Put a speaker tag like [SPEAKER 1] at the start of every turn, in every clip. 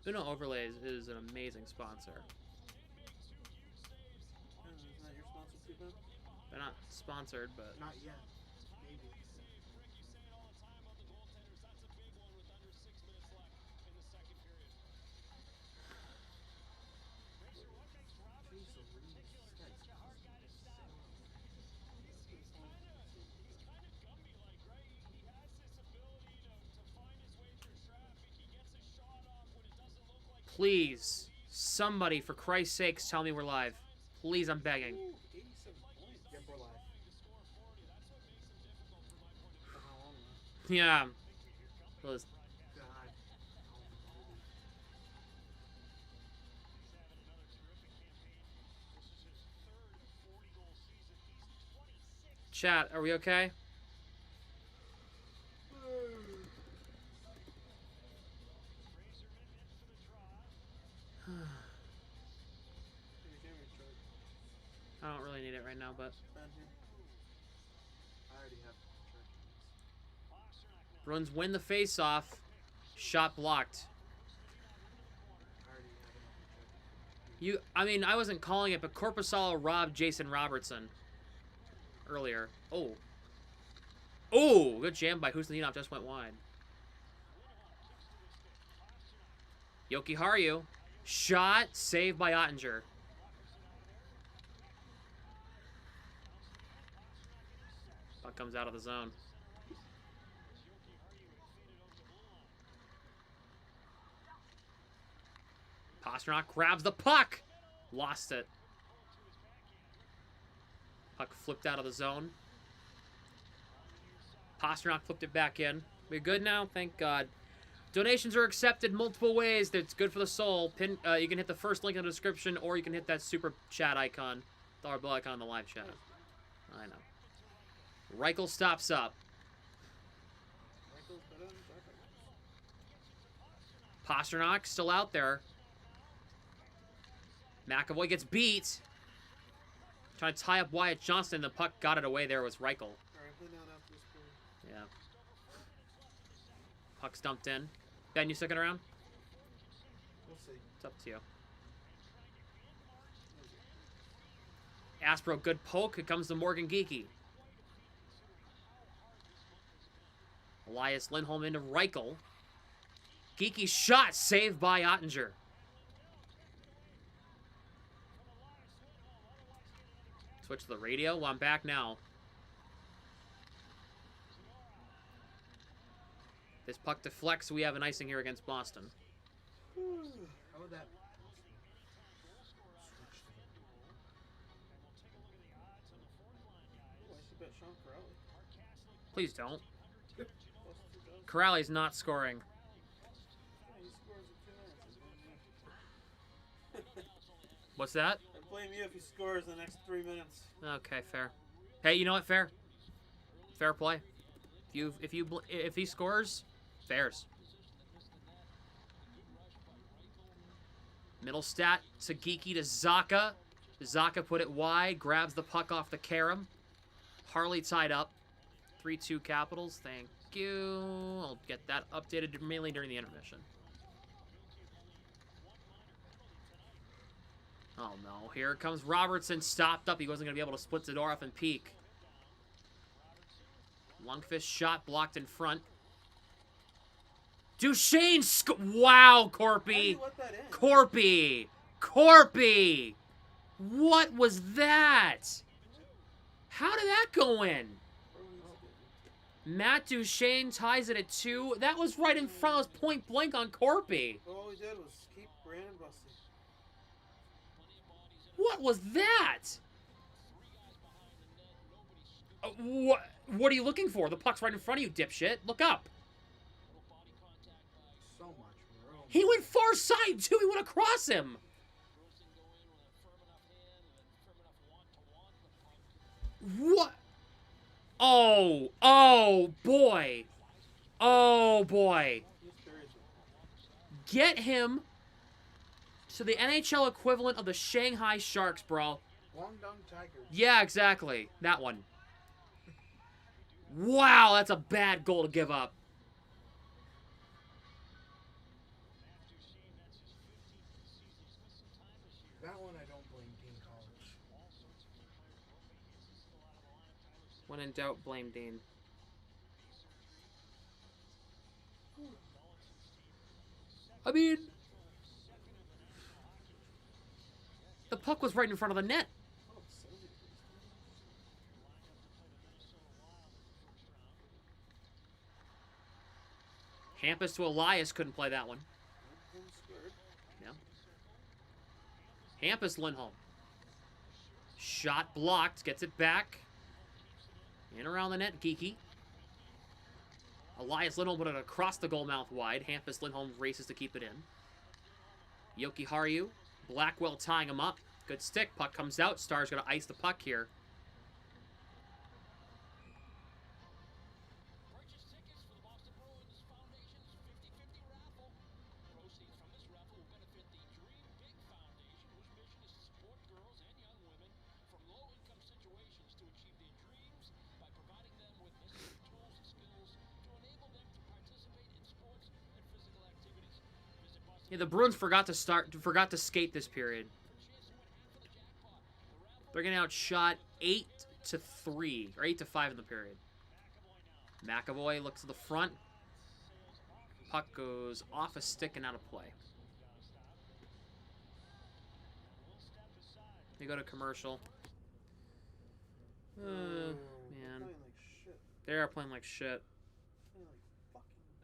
[SPEAKER 1] Uno Overlays is an amazing sponsor.
[SPEAKER 2] Isn't that your sponsor too, Ben?
[SPEAKER 1] They're not sponsored, but
[SPEAKER 2] Not yet. Maybe.
[SPEAKER 1] please, somebody, for Christ's sakes, tell me we're live. Please, I'm begging.
[SPEAKER 2] Ooh, 87 points. Yep, we're live. For how long now?
[SPEAKER 1] Yeah. Those
[SPEAKER 2] God.
[SPEAKER 1] chat, are we okay? I don't really need it right now, but
[SPEAKER 2] I already have
[SPEAKER 1] Bruins win the face-off. Shot blocked. I mean, I wasn't calling it, but Corpusalo robbed Jason Robertson earlier. Oh. Oh, good jam by Husnudinov, just went wide. Yoki Haru. Shot, saved by Ottinger. Puck comes out of the zone. Pasternak grabs the puck. Lost it. Puck flipped out of the zone. Pasternak flipped it back in. We're good now? Thank God. Donations are accepted multiple ways. That's good for the soul. You can hit the first link in the description, or you can hit that super chat icon. Dollar bill icon in the live chat. I know. Reichel stops up. Pasternak still out there. McAvoy gets beat. Trying to tie up Wyatt Johnston. The puck got it away there was Reichel. Yeah. Puck's dumped in. Ben, you sticking around?
[SPEAKER 2] We'll see.
[SPEAKER 1] It's up to you. Aspro, good poke. Here comes the Morgan Geeky. Elias Lindholm into Reichel. Geeky shot saved by Ottinger. Switch to the radio. Well, I'm back now. This puck deflects. We have an icing here against Boston.
[SPEAKER 2] How would that
[SPEAKER 1] Please don't. Corrali's not scoring. What's that?
[SPEAKER 2] I blame you if he scores in the next 3 minutes.
[SPEAKER 1] Okay, fair. Hey, you know what? Fair. Fair play. If he scores, fairs. Middle stat to Geeky to Zaka. Zaka put it wide, grabs the puck off the carom. Harley tied up. 3-2 Capitals. Thank you. I'll get that updated mainly during the intermission. Oh no, here comes Robertson, stopped up. He wasn't going to be able to split Zadorov and peek. Lundqvist shot blocked in front. Duchesne, wow, Corpy. Corpy. What was that? How did that go in? Matt Duchesne ties it at 2. That was right in front. It was point blank on Corpy.
[SPEAKER 2] All he did was keep Brandon busting.
[SPEAKER 1] What was that? What are you looking for? The puck's right in front of you, dipshit. Look up.
[SPEAKER 2] So much room.
[SPEAKER 1] He went far side, too. He went across him. What? Oh, boy. Oh, boy. Get him to the NHL equivalent of the Shanghai Sharks, bro.
[SPEAKER 2] Guangdong Tigers.
[SPEAKER 1] Yeah, exactly. That one. Wow, that's a bad goal to give up. When in doubt, blame Dean. I mean, the puck was right in front of the net.
[SPEAKER 2] Oh, 70.
[SPEAKER 1] Hampus to Elias, couldn't play that one.
[SPEAKER 2] Lindholm scored.
[SPEAKER 1] No. Hampus Lindholm. Shot blocked, gets it back. In around the net, Geeky. Elias Lindholm put it across the goal mouth wide. Hampus Lindholm races to keep it in. Yoki Haru. Blackwell tying him up. Good stick. Puck comes out. Star's going to ice the puck here.
[SPEAKER 3] Purchase tickets for the Boston Bruins Foundation's 50/50 raffle. Proceeds from this raffle will benefit the Dream Big Foundation, whose mission is to support girls and young women from low-income situations to achieve their dreams by providing them with necessary tools and skills to enable them to participate in sports and physical activities. Visit Boston.
[SPEAKER 1] Yeah, the Bruins forgot to skate this period. They're getting outshot 8-3 or 8-5 in the period. McAvoy looks to the front. Puck goes off a stick and out of play. They go to commercial. Man,
[SPEAKER 2] Playing like shit.
[SPEAKER 1] they are playing like shit.
[SPEAKER 2] Playing like fucking dog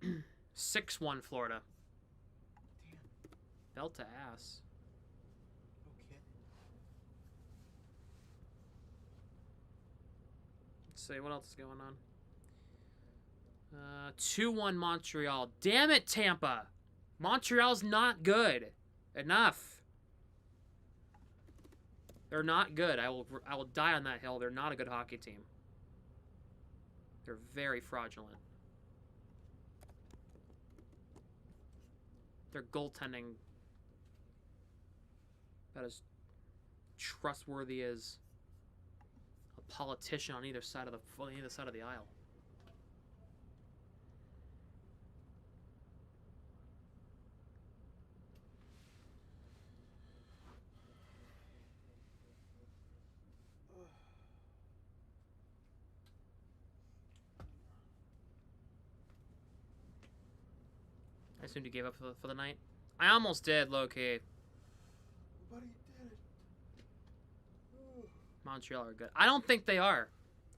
[SPEAKER 2] shit.
[SPEAKER 1] 6-1 Florida.
[SPEAKER 2] Damn.
[SPEAKER 1] Belt to ass.
[SPEAKER 2] Okay.
[SPEAKER 1] Let's see what else is going on. 2-1 Montreal. Damn it, Tampa. Montreal's not good. Enough. They're not good. I will die on that hill. They're not a good hockey team. They're very fraudulent. Their goaltending about as trustworthy as a politician on either side of the aisle. I assumed you gave up for the night. I almost did, low-key.
[SPEAKER 2] Buddy did it.
[SPEAKER 1] Montreal are good. I don't think they are.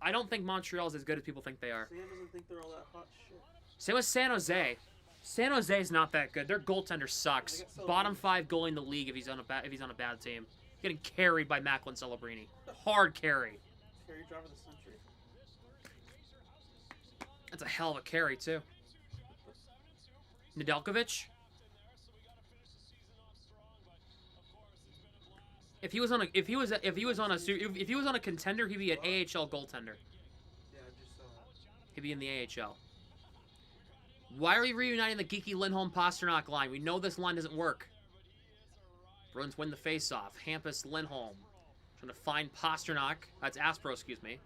[SPEAKER 1] I don't think Montreal's as good as people think they are.
[SPEAKER 2] Sam doesn't think they're all that hot shit.
[SPEAKER 1] Same with San Jose. San Jose's not that good. Their goaltender sucks.
[SPEAKER 2] They got Celebrini.
[SPEAKER 1] Bottom 5 goalie in the league if he's on a bad team. Getting carried by Macklin Celebrini. Hard carry.
[SPEAKER 2] Carry driver of the century.
[SPEAKER 1] That's a hell of a carry too. Nedeljkovic. If he was on a contender, he'd be an AHL goaltender.
[SPEAKER 2] Yeah, I just saw that.
[SPEAKER 1] He'd be in the AHL. Why are we reuniting the geeky Lindholm Pasternak line? We know this line doesn't work. Bruins win the faceoff. Hampus Lindholm trying to find Pasternak. That's Aspro, excuse me.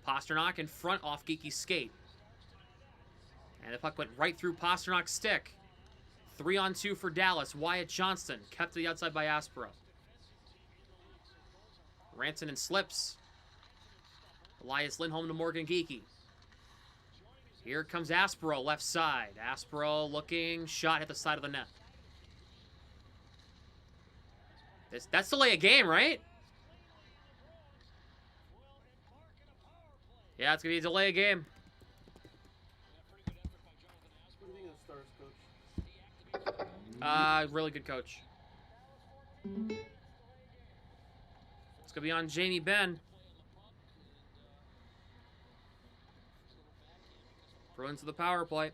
[SPEAKER 1] Pasternak in front off Geeky's skate. And the puck went right through Pasternak's stick. 3-on-2 for Dallas. Wyatt Johnston kept to the outside by Aspro. Rantanen slips. Elias Lindholm to Morgan Geeky. Here comes Aspro, left side. Aspro looking, shot hit the side of the net. That's delay a game, right? Yeah, it's gonna be a delay a game.
[SPEAKER 2] What do you think of the Stars coach?
[SPEAKER 1] Really good coach. It's gonna be on Jamie Benn. Bruins to the power play.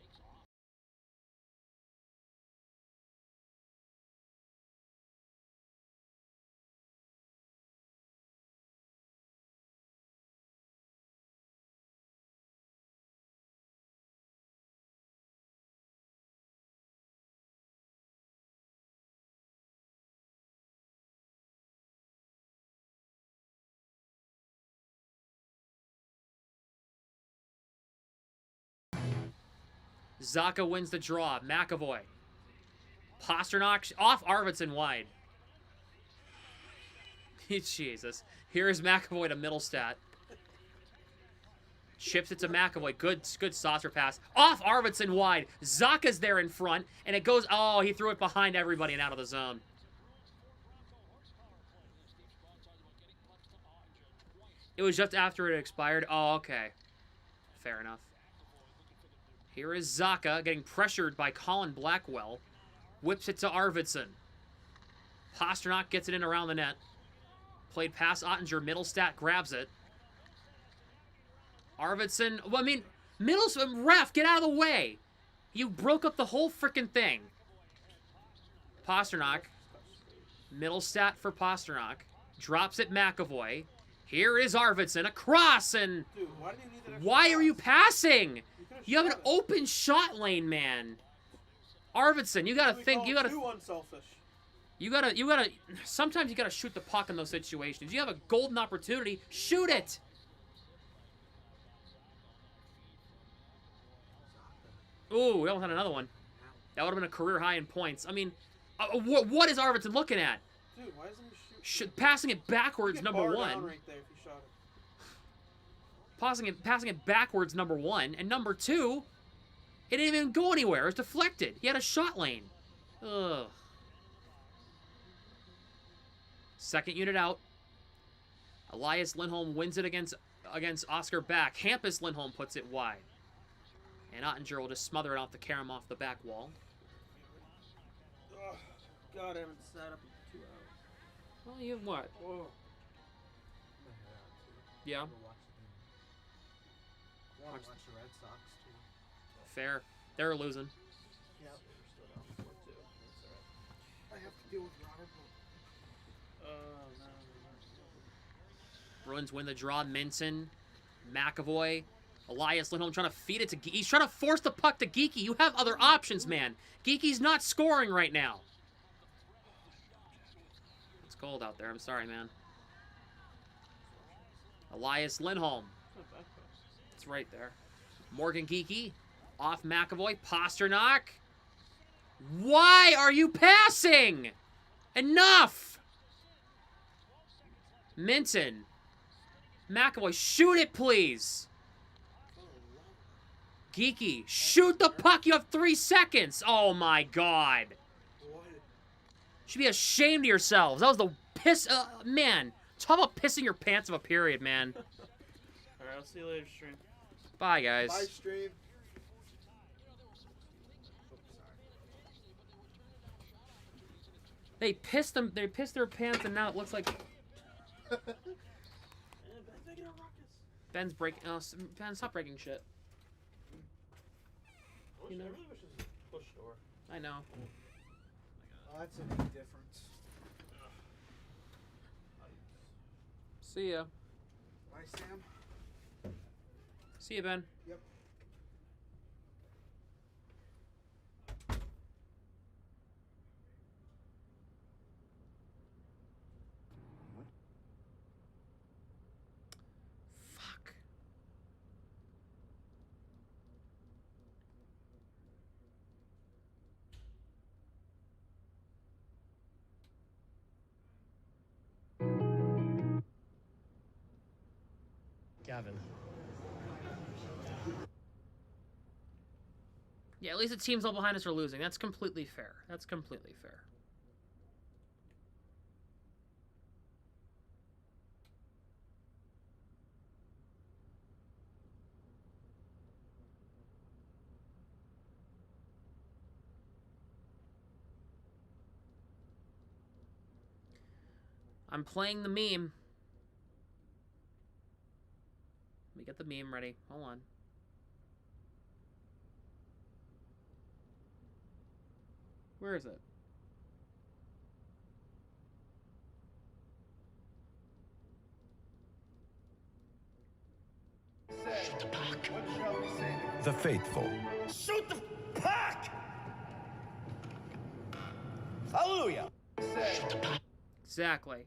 [SPEAKER 1] Zaka wins the draw. McAvoy. Pasternak off Arvidsson wide. Jesus. Here's McAvoy to Middlestat. Chips it to McAvoy. Good saucer pass. Off Arvidsson wide. Zaka's there in front. And it goes... Oh, he threw it behind everybody and out of the zone. It was just after it expired. Oh, okay. Fair enough. Here is Zaka getting pressured by Colin Blackwell. Whips it to Arvidsson. Pasternak gets it in around the net. Played past Ottinger. Middlestat grabs it. Arvidsson, well, I mean, ref, get out of the way. You broke up the whole freaking thing. Pasternak. Middlestat for Pasternak. Drops it McAvoy. Here is Arvidsson. Across, and...
[SPEAKER 2] Dude, why did you need that extra
[SPEAKER 1] Why are you
[SPEAKER 2] pass?
[SPEAKER 1] passing? You have an
[SPEAKER 2] shot it.
[SPEAKER 1] open shot lane, man. Arvidsson, you gotta
[SPEAKER 2] We
[SPEAKER 1] think,
[SPEAKER 2] call
[SPEAKER 1] you gotta...
[SPEAKER 2] too unselfish.
[SPEAKER 1] You gotta... Sometimes you gotta shoot the puck in those situations. You have a golden opportunity. Shoot it! Ooh, we almost had another one. That would have been a career high in points. I mean, what is Arvidsson looking at?
[SPEAKER 2] Dude, why isn't he shooting?
[SPEAKER 1] Passing it backwards,
[SPEAKER 2] Get
[SPEAKER 1] number
[SPEAKER 2] bar
[SPEAKER 1] one.
[SPEAKER 2] down right there if you shot it.
[SPEAKER 1] Passing it backwards, number one. And number two, it didn't even go anywhere. It was deflected. He had a shot lane. Ugh. Second unit out. Elias Lindholm wins it against Oscar Back. Hampus Lindholm puts it wide. And Ottinger will just smother it off the carom off the back wall.
[SPEAKER 2] Ugh, God, I haven't sat up in 2 hours.
[SPEAKER 1] Well, you have what?
[SPEAKER 2] Whoa.
[SPEAKER 1] Yeah,
[SPEAKER 4] I want to watch the Red Sox too.
[SPEAKER 1] fair. They're losing.
[SPEAKER 2] Yep. We're still down 4-2. That's alright.
[SPEAKER 4] I have to deal with Robert.
[SPEAKER 2] No.
[SPEAKER 1] Bruins win the draw. Minson, McAvoy, Elias Lindholm trying to feed it to Geeky. He's trying to force the puck to Geeky. You have other options, man. Geeky's not scoring right now. It's cold out there. I'm sorry, man. Elias Lindholm. It's right there. Morgan Geeky. Off McAvoy. Pasternak. Why are you passing? Enough! Minton. McAvoy, shoot it, please. Geeky, shoot the puck. You have 3 seconds. Oh, my God.
[SPEAKER 2] What?
[SPEAKER 1] Should be ashamed of yourselves. That was the piss... man, talk about pissing your pants of a period, man.
[SPEAKER 2] Alright, I'll see you later, stream.
[SPEAKER 1] Bye, guys.
[SPEAKER 4] Bye, stream.
[SPEAKER 1] They pissed their pants, and now it looks like
[SPEAKER 2] And Ben's making a ruckus.
[SPEAKER 1] Ben's breaking... Oh, Ben, stop breaking shit. You know.
[SPEAKER 2] I really wish this was a push door.
[SPEAKER 1] I know.
[SPEAKER 4] Oh, that's a big difference.
[SPEAKER 1] See ya.
[SPEAKER 4] Bye, Sam.
[SPEAKER 1] See ya, Ben.
[SPEAKER 4] Yep.
[SPEAKER 1] Fuck.
[SPEAKER 5] Gavin.
[SPEAKER 1] Yeah, at least the teams all behind us are losing. That's completely fair. That's completely fair. I'm playing the meme. Let me get the meme ready. Hold on. Where is it?
[SPEAKER 4] What shall we say?
[SPEAKER 6] The faithful.
[SPEAKER 5] Shoot the puck! Hallelujah!
[SPEAKER 1] Exactly.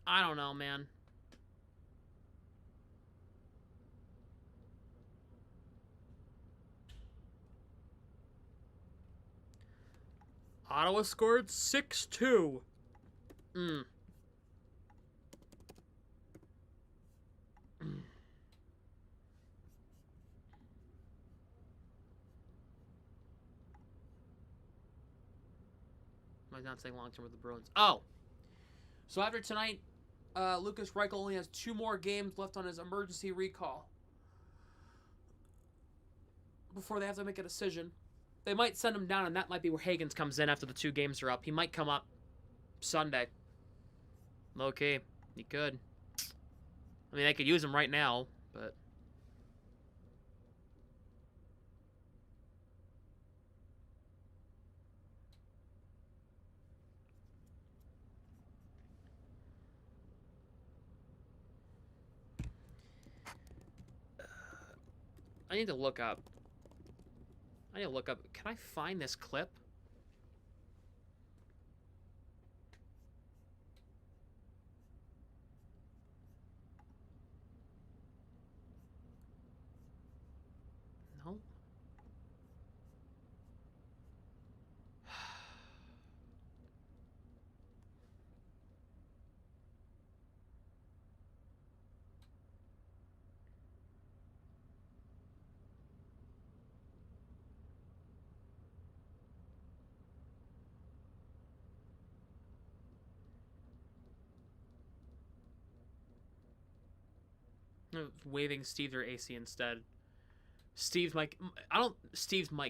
[SPEAKER 1] I don't know, man. Ottawa scored 6-2. I'm not saying long term with the Bruins. Oh! So after tonight, Lucas Reichel only has 2 more games left on his emergency recall before they have to make a decision. They might send him down, and that might be where Higgins comes in after the 2 games are up. He might come up Sunday. Okay, he could. I mean, they could use him right now, but... I need to look up. Can I find this clip? No. Waiving Steve or AC instead. Steve might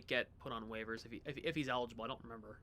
[SPEAKER 1] get put on waivers if he's eligible. I don't remember.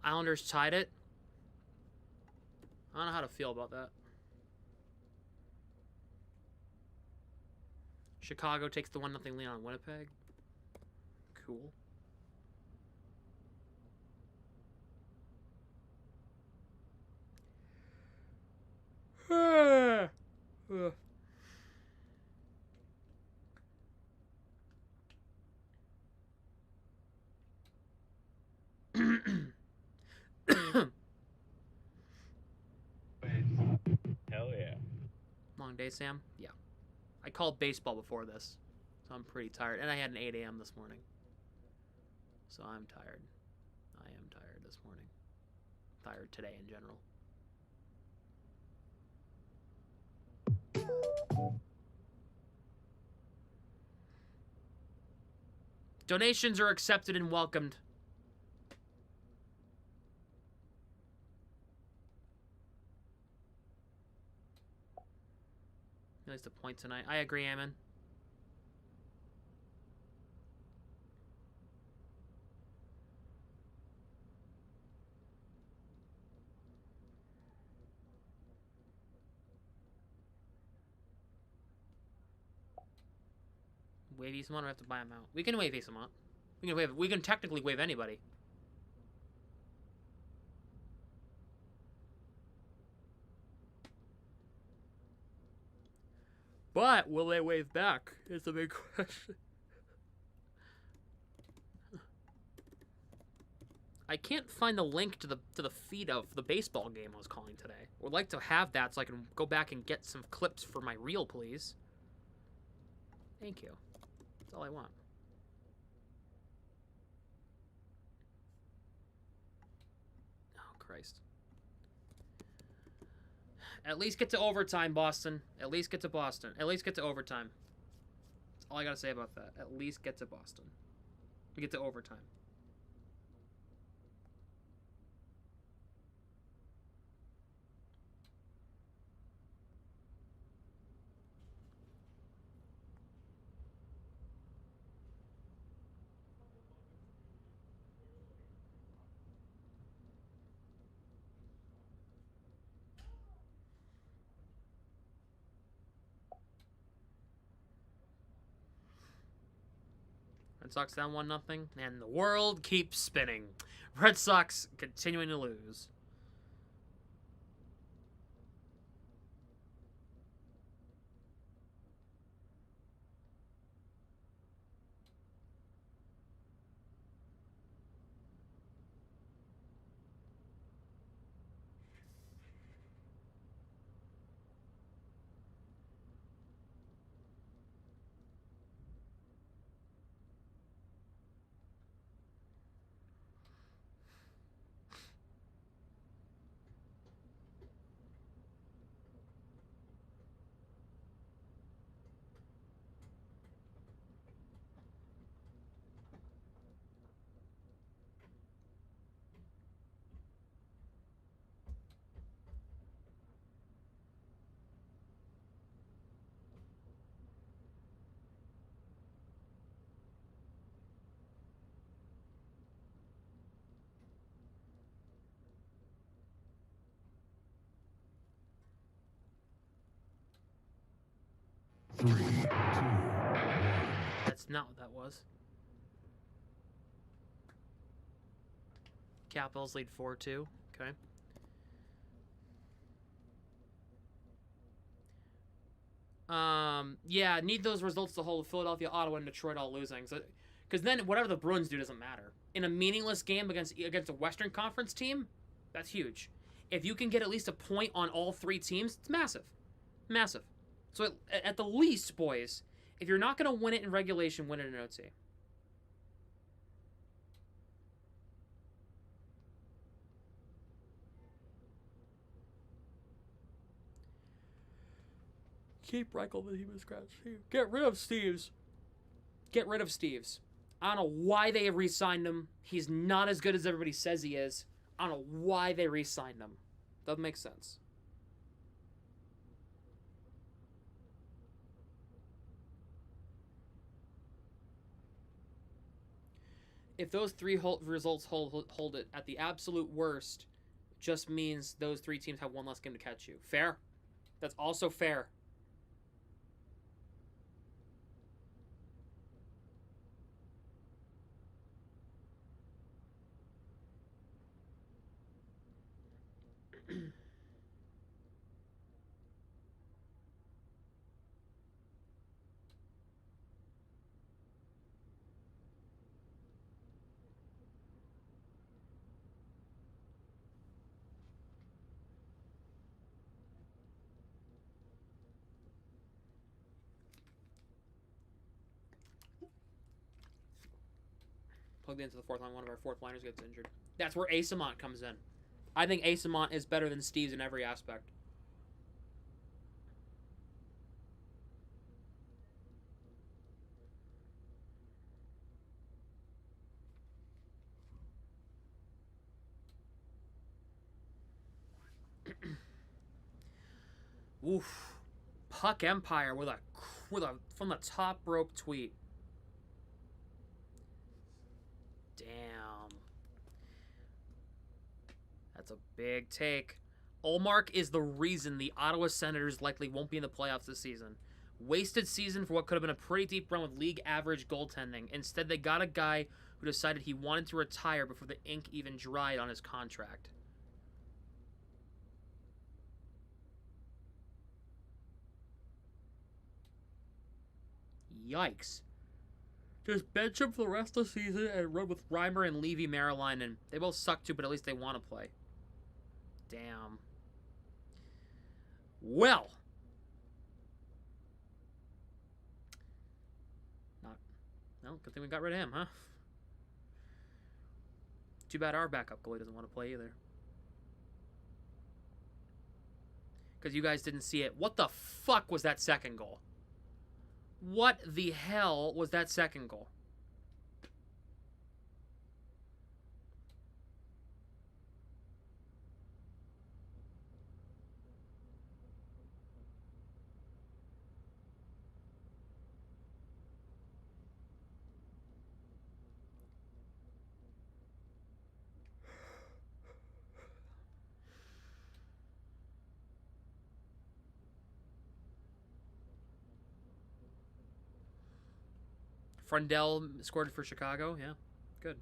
[SPEAKER 1] Islanders tied it. I don't know how to feel about that. Chicago takes the 1-0 lead on Winnipeg. Cool.
[SPEAKER 5] Hell yeah.
[SPEAKER 1] Long day, Sam? Yeah. I called baseball before this, so I'm pretty tired. And I had an 8 a.m. this morning. So I'm tired. I am tired this morning. Tired today in general. Donations are accepted and welcomed. At least a point tonight. I agree, Ammon. Wave Esamont or have to buy him out? We can wave Esamont. We can technically wave anybody. But will they wave back? Is the big question. I can't find the link to the feed of the baseball game I was calling today. Would like to have that so I can go back and get some clips for my reel, please. Thank you. That's all I want. Oh, Christ. At least get to overtime, Boston. At least get to Boston. At least get to overtime. That's all I gotta say about that. At least get to Boston. We get to overtime. Red Sox down 1-0, and the world keeps spinning. Red Sox continuing to lose. That's not what that was. Capitals lead 4-2. Okay. Yeah, need those results to hold Philadelphia, Ottawa, and Detroit all losing. So, because then whatever the Bruins do doesn't matter. In a meaningless game against a Western Conference team, that's huge. If you can get at least a point on all three teams, it's massive. Massive. So at the least, boys, if you're not going to win it in regulation, win it in OT. Keep Reichel, but he was scratched. Get rid of Steves. Get rid of Steves. I don't know why they re-signed him. He's not as good as everybody says he is. I don't know why they re-signed him. Doesn't make sense. If those three results hold it at the absolute worst, just means those three teams have one less game to catch you. Fair? That's also fair. Plugged into the fourth line, one of our fourth liners gets injured. That's where Asamont comes in. I think Asamont is better than Steve's in every aspect. Oof. Puck Empire with a from the top rope tweet. Damn. That's a big take. Ullmark is the reason the Ottawa Senators likely won't be in the playoffs this season. Wasted season for what could have been a pretty deep run with league average goaltending. Instead, they got a guy who decided he wanted to retire before the ink even dried on his contract. Yikes. Just bench him for the rest of the season and run with Reimer and Levy Marilainen. They both suck too, but at least they want to play. Damn. Well. No, good thing we got rid of him, huh? Too bad our backup goalie doesn't want to play either. Because you guys didn't see it. What the fuck was that second goal? What the hell was that second goal? Frundell scored for Chicago. Yeah, good.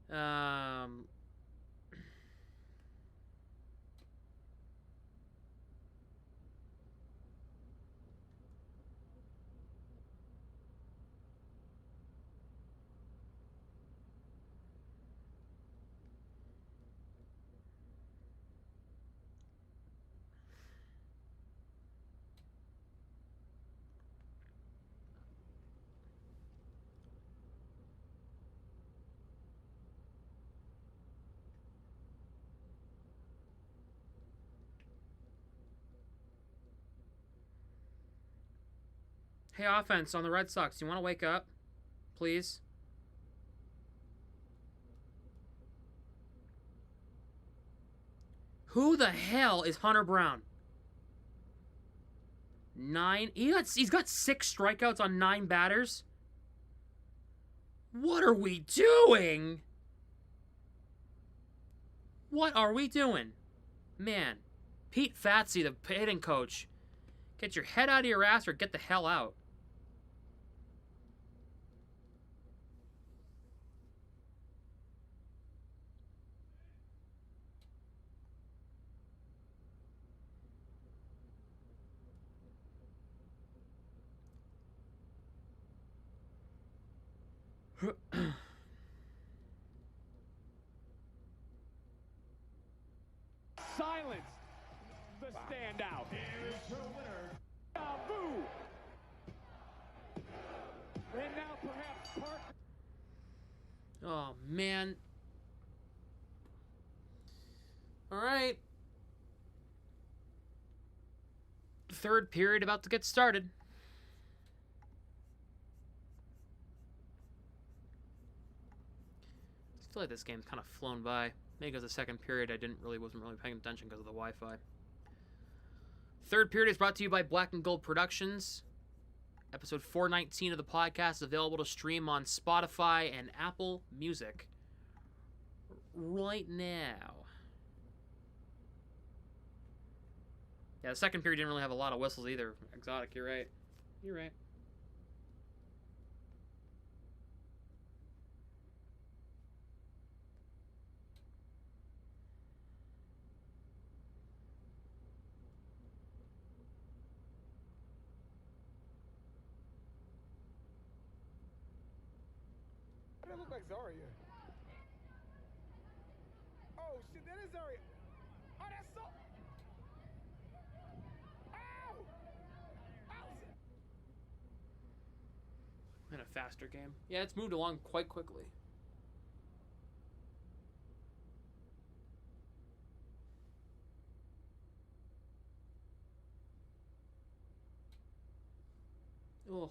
[SPEAKER 1] Um, hey, offense on the Red Sox. You want to wake up, please? Who the hell is Hunter Brown? 9. He's got 6 strikeouts on 9 batters. What are we doing? What are we doing? Man, Pete Fatsy, the hitting coach. Get your head out of your ass or get the hell out.
[SPEAKER 6] Silence the standout. Here's your winner, Boo. And now perhaps Parker.
[SPEAKER 1] Oh, man. All right. Third period about to get started. I feel like this game's kind of flown by. Maybe because the second period I wasn't really paying attention because of the Wi-Fi. Third period is brought to you by Black and Gold Productions. Episode 419 of the podcast is available to stream on Spotify and Apple Music right now. Yeah, the second period didn't really have a lot of whistles either. Exotic, you're right. You're right.
[SPEAKER 6] That look like Zarya. Oh shit, that is Zarya. Oh, that's so. Ow! Ow!
[SPEAKER 1] And a faster game. Yeah, it's moved along quite quickly. Oh.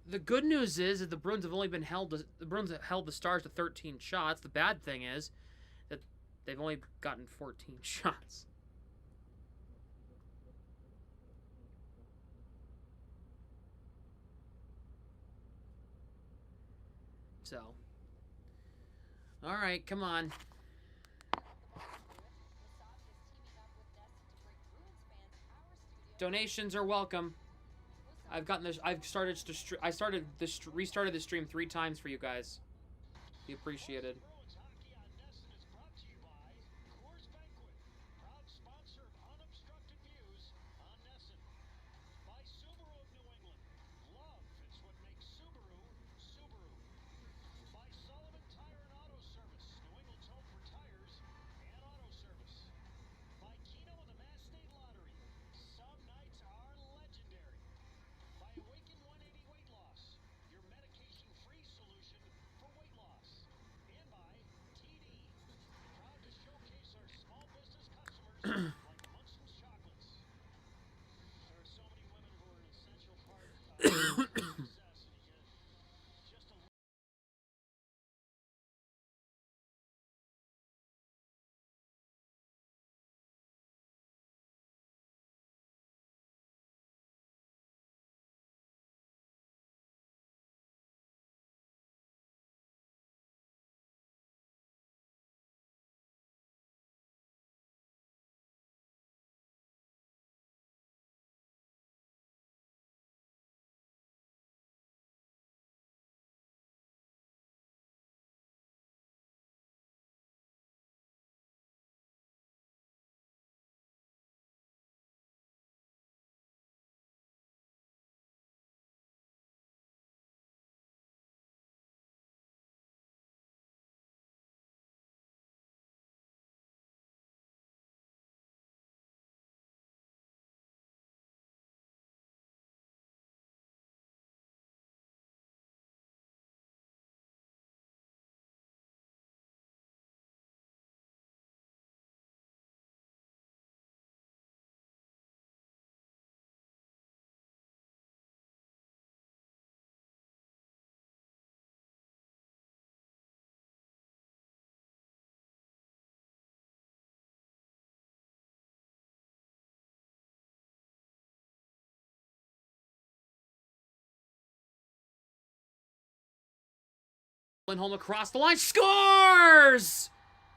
[SPEAKER 1] The good news is that the Bruins have held the Stars to 13 shots. The bad thing is that they've only gotten 14 shots. So, all right, come on. Donations are welcome. I've gotten this. I restarted the stream 3 times for you guys. Be appreciated.
[SPEAKER 3] Bruins hockey on Nesson is brought to you by Coors Banquet, proud sponsor of Unobstructed Views on Nesson. By Subaru of New England. Love is what makes Subaru, Subaru. By Sullivan Tire and Auto Service, New England's home for tires and auto service. By Keno and the Mass State Lottery. Some nights are legendary. By Awaken 180 Weight Loss, your medication-free solution for weight loss. And by
[SPEAKER 1] Lindholm across the line. Scores!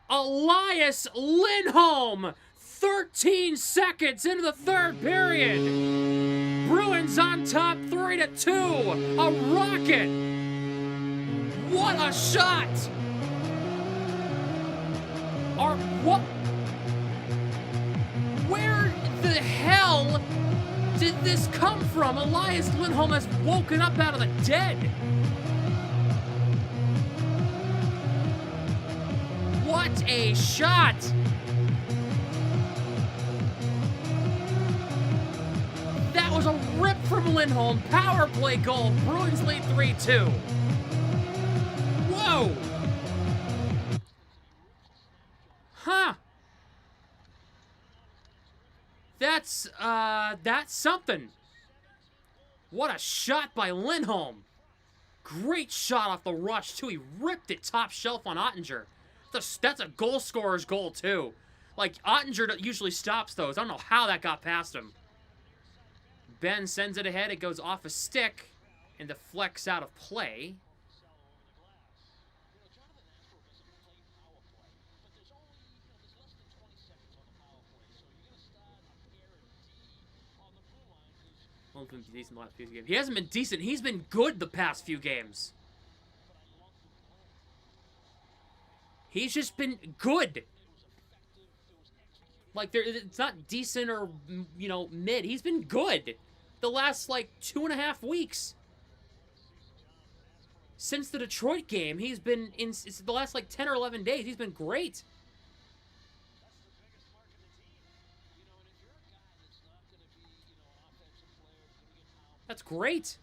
[SPEAKER 1] Elias Lindholm! 13 seconds into the third period. Bruins on top 3-2. A rocket. What a shot! What? Where the hell did this come from? Elias Lindholm has woken up out of the dead. What a shot! That was a rip from Lindholm. Power play goal. Bruins lead 3-2. Whoa! Huh. That's something. What a shot by Lindholm. Great shot off the rush, too. He ripped it top shelf on Ottinger. That's a goal scorer's goal, too. Like, Ottinger usually stops those. I don't know how that got past him. Ben sends it ahead. It goes off a stick and deflects out of play. Well, he's been decent the last few games. He hasn't been decent. He's been good the past few games. He's just been good. Like, it's not decent or, you know, mid. He's been good the last, like, 2.5 weeks. Since the Detroit game, he's been, it's the last, like, 10 or 11 days, he's been great. That's great.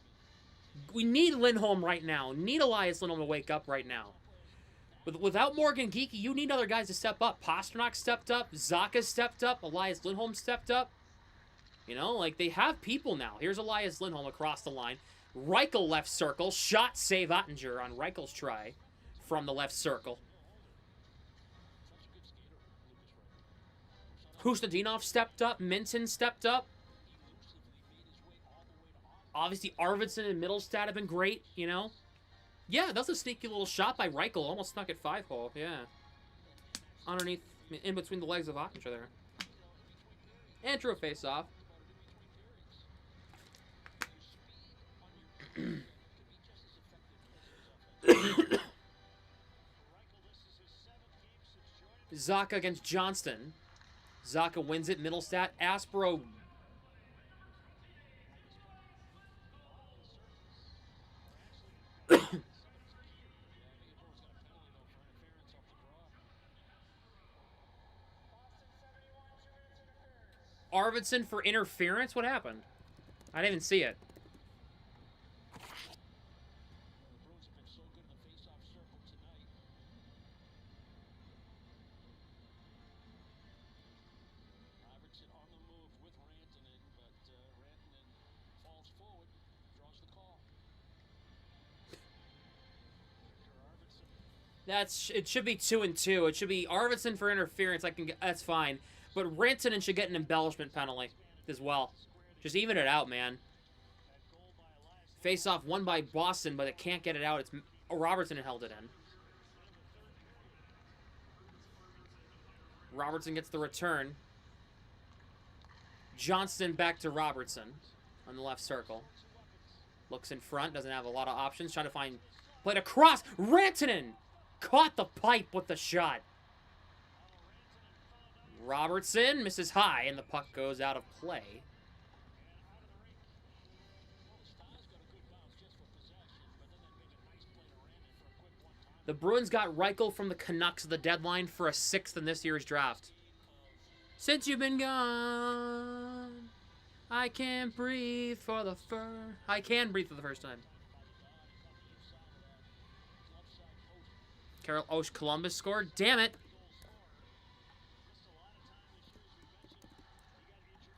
[SPEAKER 1] We need Lindholm right now. Need Elias Lindholm to wake up right now. Without Morgan Geekie, you need other guys to step up. Pasternak stepped up. Zacha stepped up. Elias Lindholm stepped up. You know, like, they have people now. Here's Elias Lindholm across the line. Reichel left circle. Shot save Ottinger on Reichel's try from the left circle. Hustadinov stepped up. Minton stepped up. Obviously, Arvidsson and Middlestad have been great, you know. Yeah, that was a sneaky little shot by Reichel. Almost snuck at 5-hole, yeah. Underneath, in between the legs of Ottinger there. And drew a face-off. Zacha against Johnston. Zacha wins it. Middlestat. Aspero. Arvidsson for interference? What happened? I didn't even see it. It should be 2-2. It should be Arvidsson for interference. That's fine. But Rantanen should get an embellishment penalty as well. Just even it out, man. Face-off won by Boston, but it can't get it out. It's Robertson held it in. Robertson gets the return. Johnston back to Robertson on the left circle. Looks in front, doesn't have a lot of options. Trying to find... Played across. Rantanen caught the pipe with the shot. Robertson misses high, and the puck goes out of play. The Bruins got Reichel from the Canucks at the deadline for a 6th in this year's draft. Since you've been gone, I can't breathe for the I can breathe for the first time. Carol Osh Columbus scored. Damn it.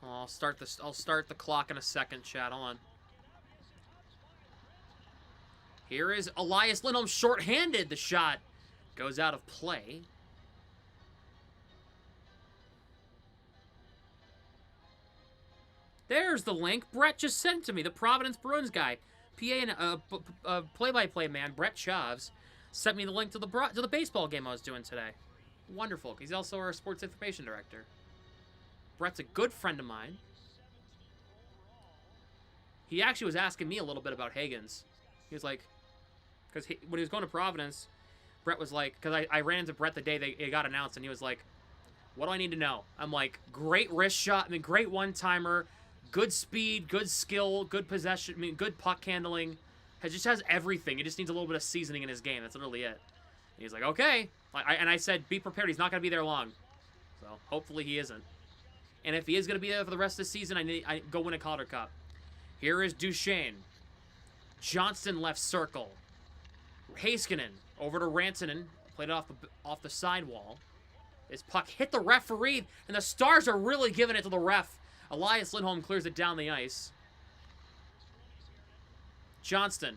[SPEAKER 1] I'll start the clock in a second, chat. Hold on. Here is Elias Lindholm shorthanded. The shot goes out of play. There's the link. Brett just sent to me. The Providence Bruins guy. PA and play-by-play man, Brett Chavs. sent me the link to the baseball game I was doing today. Wonderful. He's also our sports information director. Brett's a good friend of mine. He actually was asking me a little bit about Higgins. He was like, because when he was going to Providence, Brett was like, because I ran into Brett the day it got announced, and he was like, what do I need to know? I'm like, great wrist shot, great one-timer, good speed, good skill, good possession, good puck handling. He just has everything. He just needs a little bit of seasoning in his game. That's literally it. And he's like, okay. And I said, be prepared. He's not going to be there long. So hopefully he isn't. And if he is going to be there for the rest of the season, I go win a Calder Cup. Here is Duchesne. Johnston left circle. Heiskanen over to Rantanen. Played it off the sidewall. This puck hit the referee, and the Stars are really giving it to the ref. Elias Lindholm clears it down the ice. Johnston.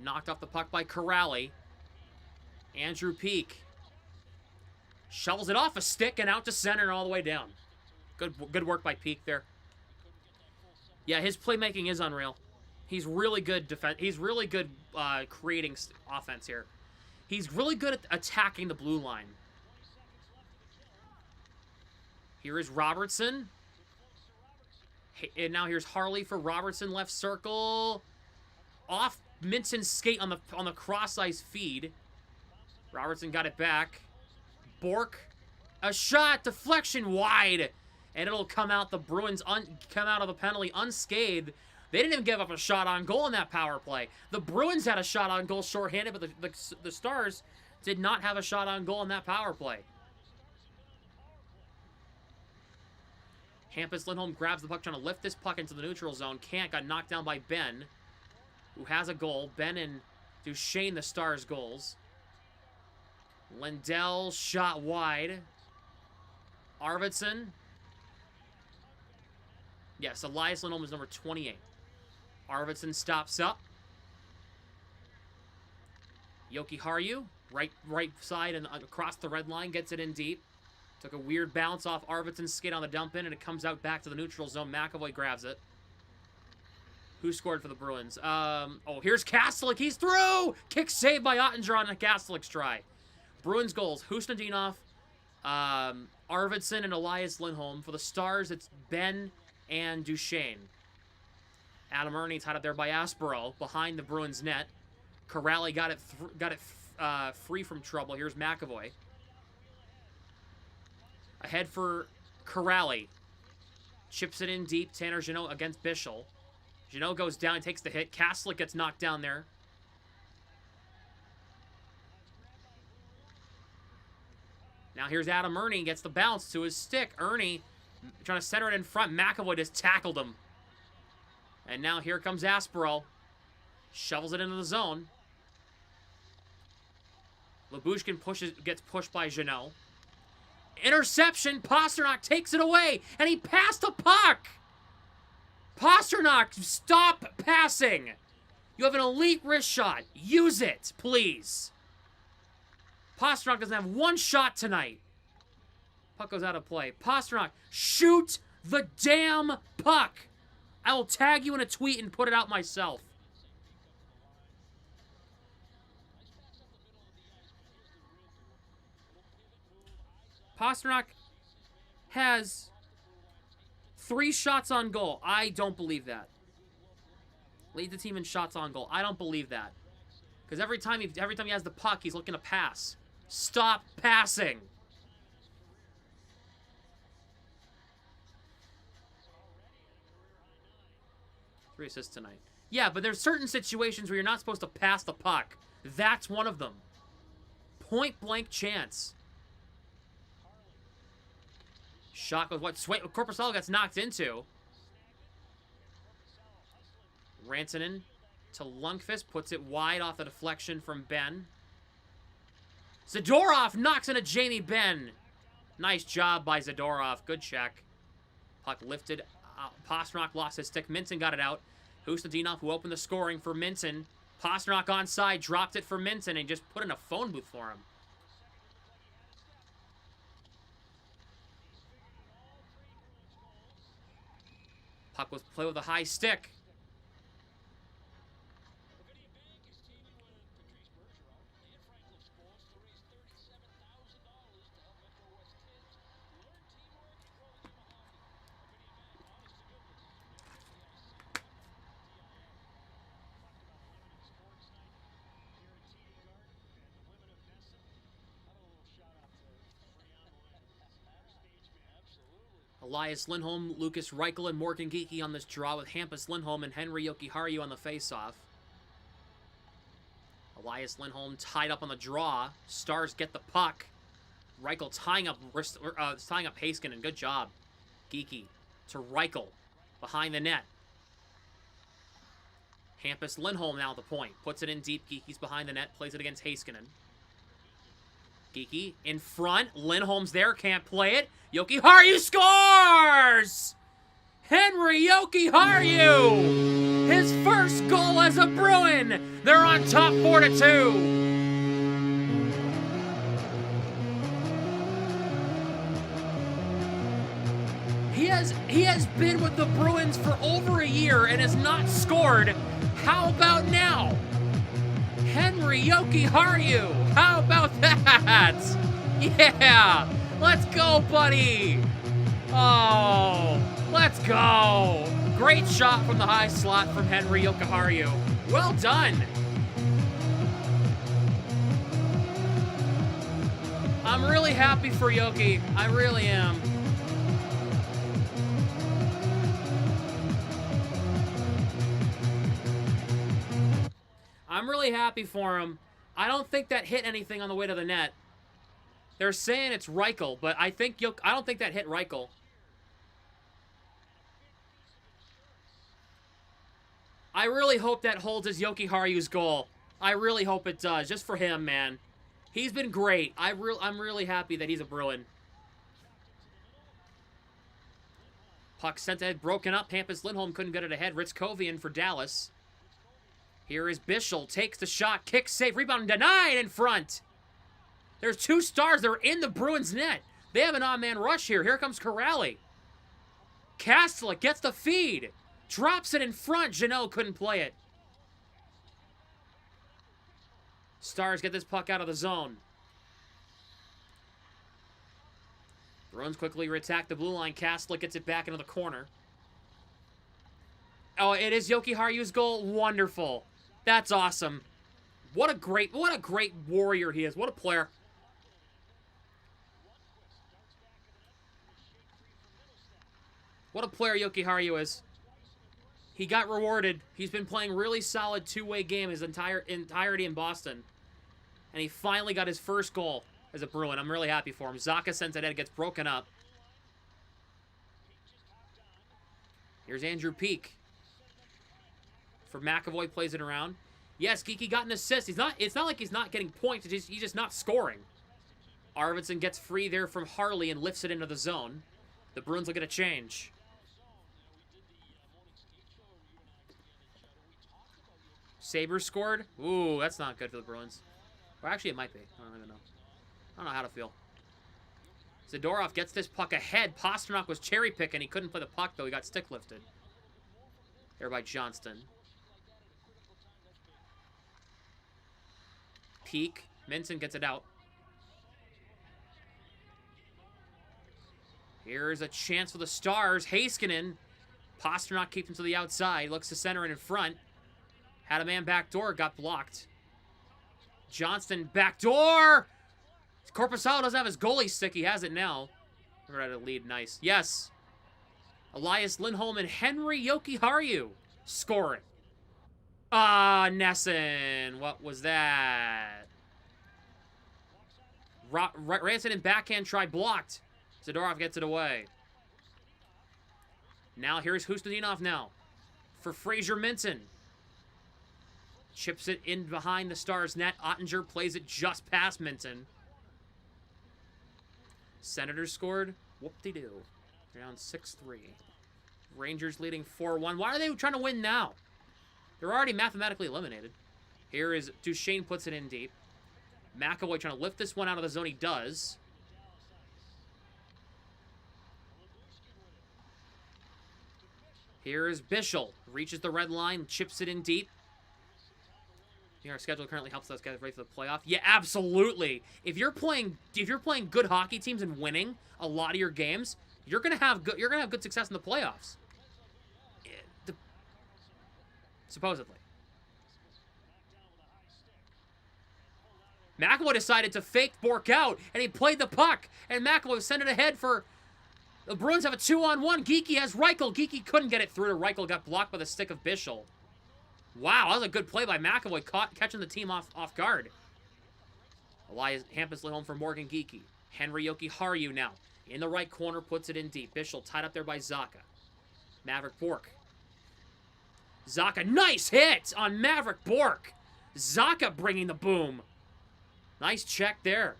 [SPEAKER 1] Knocked off the puck by Corrali. Andrew Peak. Shovels it off a stick and out to center and all the way down. Good work by Peak there. Yeah, his playmaking is unreal. He's really good He's really good creating offense here. He's really good at attacking the blue line. Here is Robertson. And now here's Harley for Robertson, left circle. Off Minton's skate on the cross-ice feed. Robertson got it back. Bork. A shot. Deflection wide. And it'll come out. The Bruins come out of the penalty unscathed. They didn't even give up a shot on goal in that power play. The Bruins had a shot on goal shorthanded, but the Stars did not have a shot on goal in that power play. Hampus Lindholm grabs the puck, trying to lift this puck into the neutral zone. Can't. Got knocked down by Ben, who has a goal. Ben and Duchesne, the Stars' goals. Lindell shot wide. Arvidsson. Yes, Elias Lindholm is number 28. Arvidsson stops up. Yoki Harju, right side and across the red line, gets it in deep. Took a weird bounce off Arvidsson's skate on the dump in, and it comes out back to the neutral zone. McAvoy grabs it. Who scored for the Bruins? Oh, here's Kastelik. He's through! Kick saved by Ottinger on a Kastelik's try. Bruins goals. Husnudinov, Arvidsson, and Elias Lindholm. For the Stars, it's Ben and Duchesne. Adam Ernie tied up there by Aspero behind the Bruins net. Corrali got it free from trouble. Here's McAvoy. Ahead for Corrali. Chips it in deep. Tanner Jeannot against Bischel. Jeannot goes down, takes the hit. Kastelik gets knocked down there. Now here's Adam Ernie. Gets the bounce to his stick. Ernie trying to center it in front. McAvoy just tackled him. And now here comes Aspero. Shovels it into the zone. Lyubushkin gets pushed by Jeannot. Interception. Pasternak takes it away. And he passed the puck. Pasternak, stop passing. You have an elite wrist shot. Use it, please. Pasternak doesn't have one shot tonight. Puck goes out of play. Pasternak, shoot the damn puck. I will tag you in a tweet and put it out myself. Pasternak has 3 shots on goal. I don't believe that. Lead the team in shots on goal. I don't believe that. Because every time he has the puck, he's looking to pass. Stop passing. 3 assists tonight. Yeah, but there's certain situations where you're not supposed to pass the puck. That's one of them. Point blank chance. Shot with what? Korpisalo gets knocked into. Rantanen to Lundqvist. Puts it wide off the deflection from Ben. Zadorov knocks into Jamie Benn. Nice job by Zadorov. Good check. Puck lifted. Pasternak lost his stick. Minton got it out. Husnudinov, who opened the scoring for Minton. Pasternak onside, dropped it for Minton, and just put in a phone booth for him. Puck was played with a high stick. Elias Lindholm, Lucas Reichel, and Morgan Geekie on this draw with Hampus Lindholm and Henry Jokiharju on the faceoff. Elias Lindholm tied up on the draw. Stars get the puck. Reichel tying up Heiskanen. Good job. Geekie to Reichel behind the net. Hampus Lindholm now at the point. Puts it in deep. Geekie's behind the net. Plays it against Heiskanen. Geekie in front. Lindholm's there. Can't play it. Jokiharju scores! Henry Jokiharju! His first goal as a Bruin! They're on top 4-2. He has been with the Bruins for over a year and has not scored. How about now? Henry Jokiharju. How about that? Yeah. Let's go, buddy. Oh, let's go. Great shot from the high slot from Henry Jokiharju. Well done. I'm really happy for Yoki. I really am. I'm really happy for him. I don't think that hit anything on the way to the net. They're saying it's Reichel, but I don't think that hit Reichel. I really hope that holds as Jokiharju's goal. I really hope it does, just for him, man. He's been great. I'm really happy that he's a Bruin. Puck sent ahead, broken up. Hampus Lindholm couldn't get it ahead. Ritzkovian for Dallas. Here is Bischel, takes the shot, kick save, rebound denied in front. There's two Stars that are in the Bruins net. They have an on-man rush here. Here comes Corrali. Castleck gets the feed. Drops it in front. Janelle couldn't play it. Stars get this puck out of the zone. Bruins quickly attack the blue line. Castleck gets it back into the corner. Oh, it is Jokiharju's goal. Wonderful. That's awesome. What a great warrior he is. What a player. What a player Jokiharju is. He got rewarded. He's been playing really solid two-way game his entirety in Boston. And he finally got his first goal as a Bruin. I'm really happy for him. Zaka sends it in. It gets broken up. Here's Andrew Peak. For McAvoy, plays it around. Yes, Geekie got an assist. It's not like he's not getting points. He's just not scoring. Arvidsson gets free there from Harley and lifts it into the zone. The Bruins will get a change. Sabres scored. Ooh, that's not good for the Bruins. Or actually, it might be. I don't even know. I don't know how to feel. Zadorov gets this puck ahead. Pasternak was cherry picking. He couldn't play the puck, though. He got stick lifted. There by Johnston. Peak. Minson gets it out. Here's a chance for the Stars. Heiskanen. Pasternak keeps him to the outside. Looks to center and in front. Had a man backdoor. Got blocked. Johnston backdoor. Korpisalo doesn't have his goalie stick. He has it now. We're at a lead. Nice. Yes. Elias Lindholm and Henry Jokiharju scoring. Ah, Nesson. What was that? Ranson and backhand try blocked. Zadorov gets it away. Now here's Hustinov now. For Fraser Minson. Chips it in behind the Stars net. Ottinger plays it just past Minson. Senators scored. Whoop-de-doo. They're down 6-3. Rangers leading 4-1. Why are they trying to win now? They're already mathematically eliminated. Here is Duchesne, puts it in deep. McAvoy trying to lift this one out of the zone. He does. Here is Bischel. Reaches the red line. Chips it in deep. Our schedule currently helps us get ready for the playoff. Yeah, absolutely. If you're playing good hockey teams and winning a lot of your games, you're gonna have good success in the playoffs. Supposedly. McAvoy decided to fake Bork out, and he played the puck, and McAvoy sent it ahead for The Bruins have a 2-on-1. Geeky has Reichel. Geeky couldn't get it through to Reichel. Got blocked by the stick of Bischel. Wow, that was a good play by McAvoy, catching the team off guard. Elias Hampus home for Morgan Geeky. Henry Jokiharju now. In the right corner, puts it in deep. Bischel tied up there by Zaka. Maverick Bork. Zaka, nice hit on Maverick Bork. Zaka bringing the boom. Nice check there.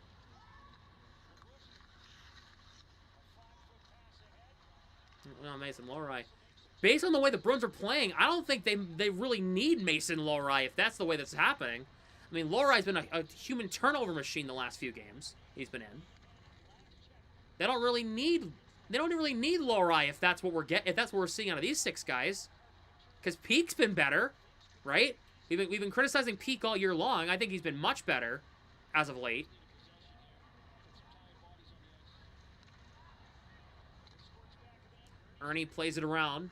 [SPEAKER 1] Oh, Mason Lohrei. Based on the way the Bruins are playing, I don't think they really need Mason Lohrei if that's the way that's happening. I mean, Lohrai's been a human turnover machine the last few games he's been in. They don't really need Lohrei if that's what we're seeing out of these 6 guys. Because Peake's been better, right? We've been criticizing Peake all year long. I think he's been much better as of late. Ernie plays it around.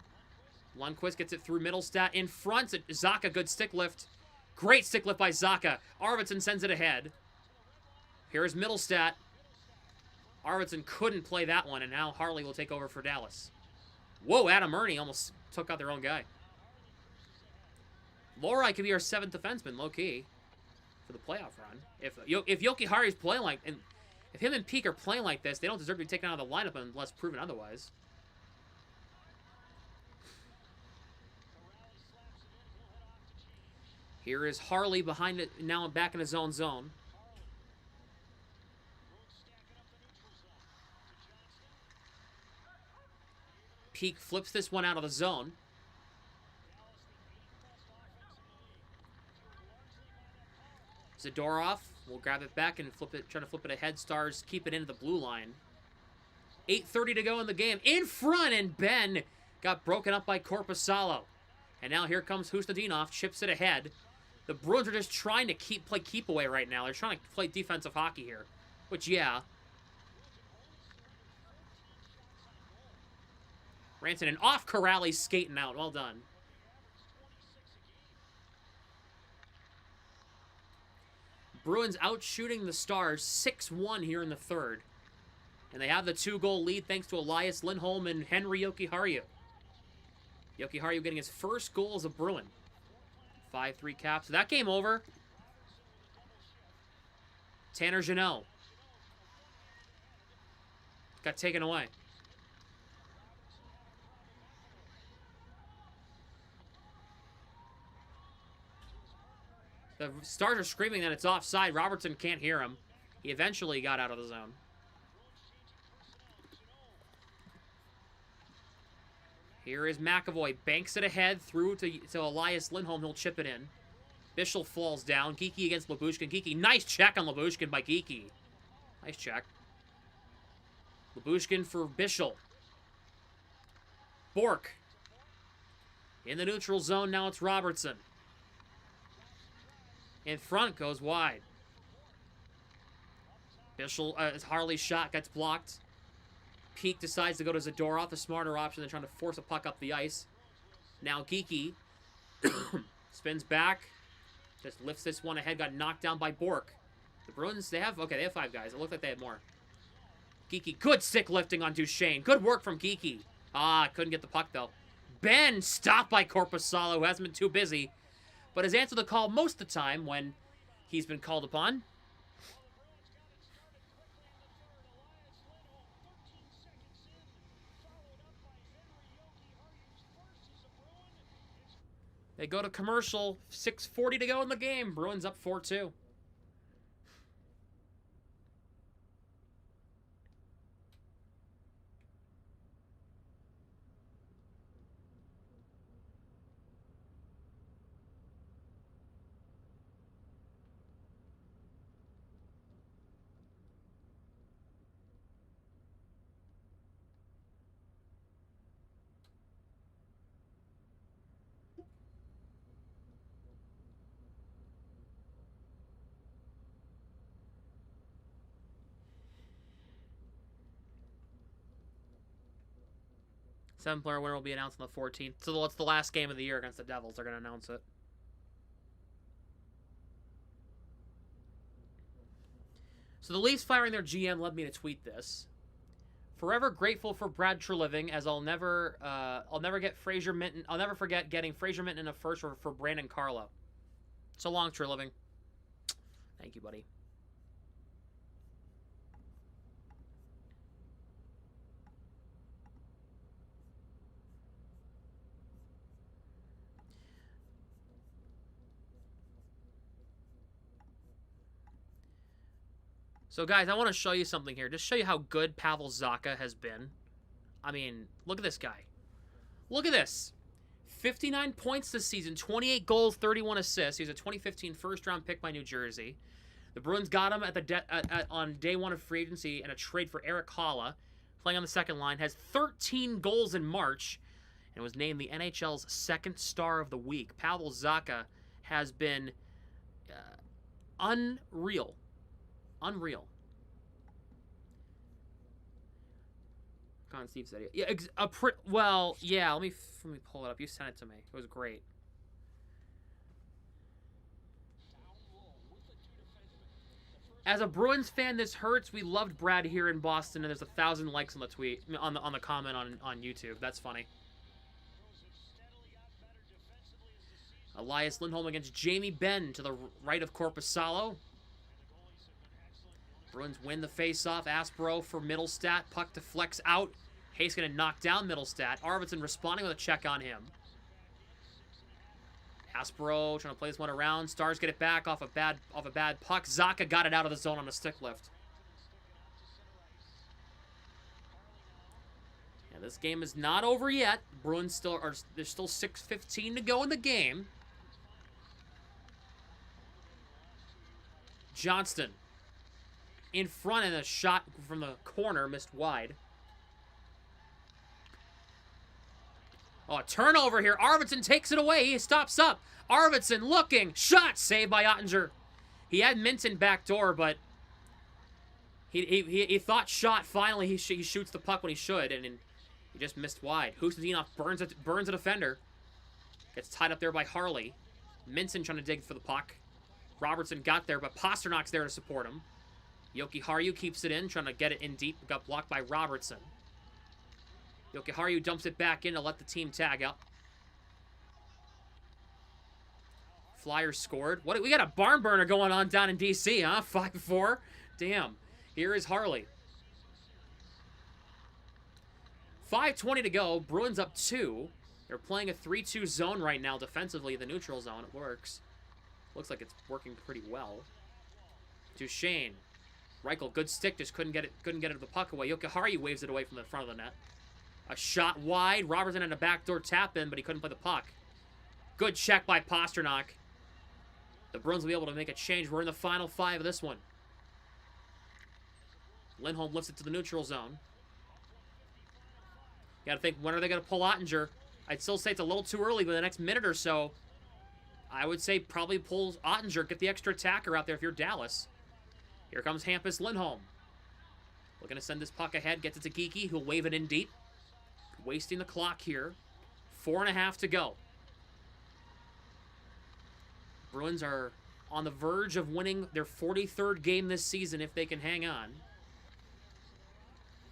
[SPEAKER 1] Lundqvist gets it through Middlestat in front. Zaka, good stick lift. Great stick lift by Zaka. Arvidsson sends it ahead. Here's Middlestat. Arvidsson couldn't play that one, and now Harley will take over for Dallas. Whoa, Adam Ernie almost took out their own guy. Lohrei could be our 7th defenseman, low-key, for the playoff run. If Jokiharju's playing like... And if him and Peake are playing like this, they don't deserve to be taken out of the lineup unless proven otherwise. Here is Harley behind it, now back in his own zone. Peake flips this one out of the zone. Zadorov will grab it back and try to flip it ahead. Stars keep it into the blue line. 8:30 to go in the game. In front, and Ben got broken up by Korpisalo. And now here comes Hustadinov, chips it ahead. The Bruins are just trying to play keep away right now. They're trying to play defensive hockey here. Which, yeah. Rantanen off Corrales skating out. Well done. Bruins out shooting the Stars 6-1 here in the third. And they have the 2-goal lead thanks to Elias Lindholm and Henry Jokiharju. Jokiharju getting his first goal as a Bruin. 5-3 cap. So that game over. Tanner Jeannot got taken away. The Stars are screaming that it's offside. Robertson can't hear him. He eventually got out of the zone. Here is McAvoy. Banks it ahead through to Elias Lindholm. He'll chip it in. Bischel falls down. Geeky against Lyubushkin. Geeky, nice check on Lyubushkin by Geeky. Nice check. Lyubushkin for Bischel. Bork. In the neutral zone, now it's Robertson. In front, goes wide. Bischel, Harley's shot gets blocked. Peake decides to go to Zadorov, the smarter option than trying to force a puck up the ice. Now Geeky spins back, just lifts this one ahead, got knocked down by Bork. The Bruins, they have 5 guys. It looked like they had more. Geeky, good stick lifting on Duchesne. Good work from Geeky. Couldn't get the puck though. Ben stopped by Korpisalo, who hasn't been too busy, but has answered the call most of the time when he's been called upon. They go to commercial, 6:40 to go in the game. Bruins up 4-2. Seven-player winner will be announced on the 14th. So it's the last game of the year against the Devils. They're going to announce it. So the Leafs firing their GM led me to tweet this. Forever grateful for Brad Treliving, as I'll never get Fraser Minton. I'll never forget getting Fraser Minton in a first for Brandon Carlo. So long, Treliving. Thank you, buddy. So, guys, I want to show you something here. Just show you how good Pavel Zacha has been. I mean, look at this guy. Look at this. 59 points this season, 28 goals, 31 assists. He was a 2015 first-round pick by New Jersey. The Bruins got him on day one of free agency in a trade for Eric Haula, playing on the second line. Has 13 goals in March and was named the NHL's second star of the week. Pavel Zacha has been unreal. Unreal. Con Steve said it. Yeah, well, yeah. Let me pull it up. You sent it to me. It was great. As a Bruins fan, this hurts. We loved Brad here in Boston, and there's 1,000 likes on the tweet, on the comment on YouTube. That's funny. Elias Lindholm against Jamie Benn to the right of Korpisalo. Bruins win the face-off. Aspero for Middlestat. Puck deflects out. Hayes going to knock down Middlestat. Arvidsson responding with a check on him. Aspero trying to play this one around. Stars get it back off a bad puck. Zacha got it out of the zone on a stick lift. Yeah, this game is not over yet. Bruins there's still 6:15 to go in the game. Johnston in front, and a shot from the corner missed wide. Oh, a turnover here. Arvidsson takes it away. He stops up. Arvidsson looking. Shot saved by Ottinger. He had Minton backdoor, but he thought shot. Finally, he shoots the puck when he should, and he just missed wide. Hustinov burns a defender. Gets tied up there by Harley. Minton trying to dig for the puck. Robertson got there, but Pasternak's there to support him. Jokiharju keeps it in, trying to get it in deep. Got blocked by Robertson. Jokiharju dumps it back in to let the team tag up. Flyers scored. We got a barn burner going on down in D.C., huh? 5-4. Damn. Here is Harley. 5:20 to go. Bruins up 2. They're playing a 3-2 zone right now defensively, the neutral zone. It works. Looks like it's working pretty well. Duchesne. Reichel, good stick, just couldn't get it to the puck away. Jokiharju waves it away from the front of the net. A shot wide. Robertson had a backdoor tap in, but he couldn't play the puck. Good check by Pasternak. The Bruins will be able to make a change. We're in the final 5 of this one. Lindholm lifts it to the neutral zone. You gotta think, when are they gonna pull Ottinger? I'd still say it's a little too early, but the next minute or so, I would say probably pull Ottinger. Get the extra attacker out there if you're Dallas. Here comes Hampus Lindholm. Looking to send this puck ahead. Gets it to Geekie, who'll wave it in deep. Wasting the clock here. 4.5 to go. Bruins are on the verge of winning their 43rd game this season if they can hang on.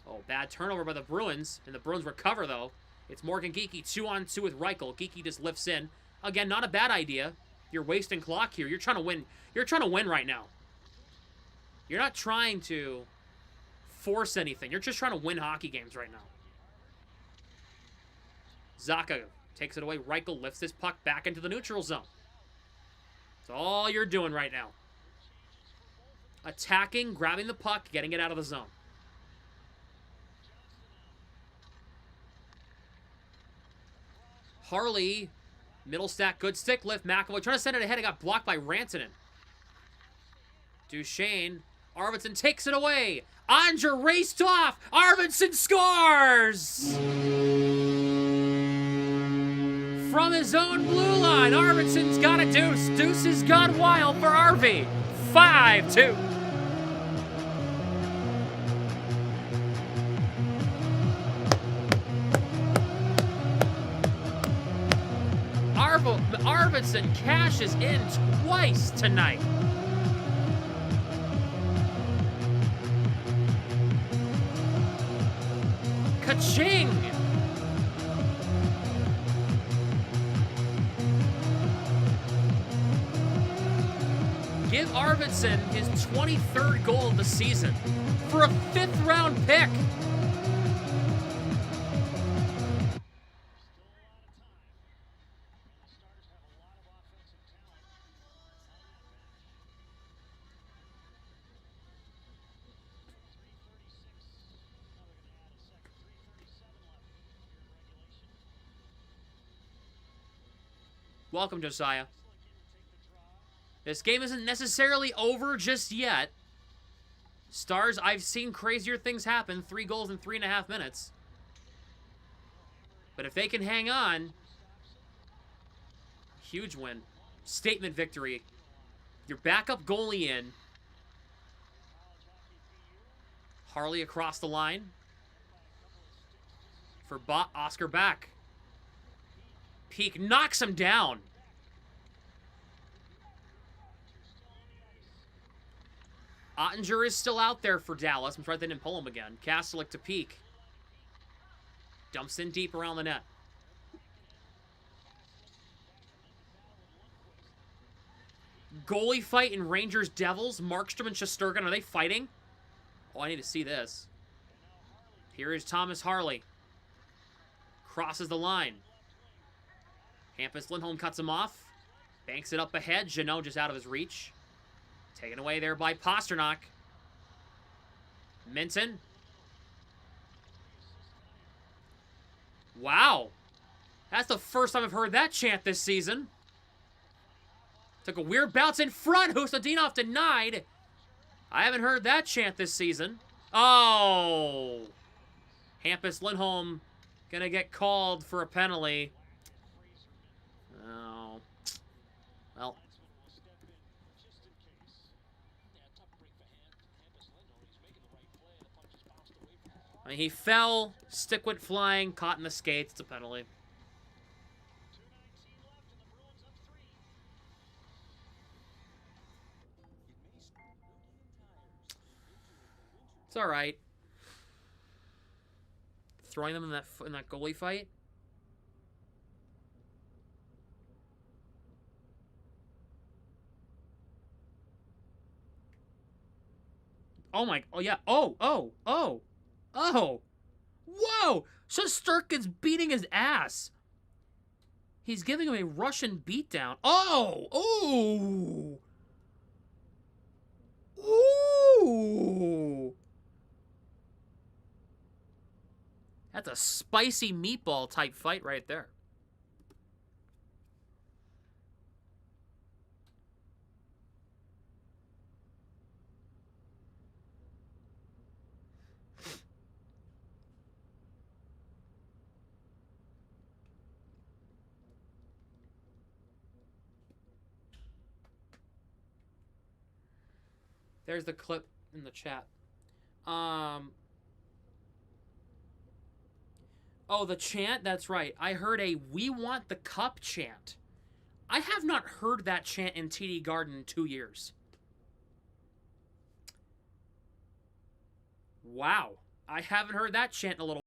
[SPEAKER 1] Oh, bad turnover by the Bruins. And the Bruins recover, though. It's Morgan Geekie, 2-on-2 with Reichel. Geekie just lifts in. Again, not a bad idea. You're wasting clock here. You're trying to win. You're trying to win right now. You're not trying to force anything. You're just trying to win hockey games right now. Zacha takes it away. Reichel lifts this puck back into the neutral zone. That's all you're doing right now. Attacking, grabbing the puck, getting it out of the zone. Harley, Middlestat, good stick lift. McAvoy trying to send it ahead. It got blocked by Rantanen. Duchesne. Arvidsson takes it away. Ottinger raced off. Arvidsson scores! From his own blue line, Arvidsson's got a deuce. Deuce has gone wild for RV. 5-2. Arvidsson cashes in twice tonight. Ka-ching! Give Arvidsson his 23rd goal of the season for a 5th round pick. Welcome, Josiah. This game isn't necessarily over just yet. Stars, I've seen crazier things happen. 3 goals in 3.5 minutes. But if they can hang on, huge win. Statement victory. Your backup goalie in. Harley across the line. For Oscar back. Peak knocks him down. Ottinger is still out there for Dallas. I'm sorry they didn't pull him again. Kastelik to Peak. Dumps in deep around the net. Goalie fight in Rangers Devils. Markstrom and Shesterkin, are they fighting? Oh, I need to see this. Here is Thomas Harley. Crosses the line. Hampus Lindholm cuts him off. Banks it up ahead. Jeannot just out of his reach. Taken away there by Pasternak. Minton. Wow. That's the first time I've heard that chant this season. Took a weird bounce in front. Hustadinov denied. I haven't heard that chant this season. Oh. Hampus Lindholm gonna get called for a penalty. Oh. Well. I mean, he fell, stick went flying, caught in the skates. It's a penalty. It's all right. Throwing them in that goalie fight. Oh my! Oh yeah! Oh! Whoa! Shesterkin's beating his ass. He's giving him a Russian beatdown. Oh! Ooh! That's a spicy meatball type fight right there. There's the clip in the chat. Oh, the chant? That's right. I heard a "We want the cup" chant. I have not heard that chant in TD Garden in 2 years. Wow. I haven't heard that chant in a little.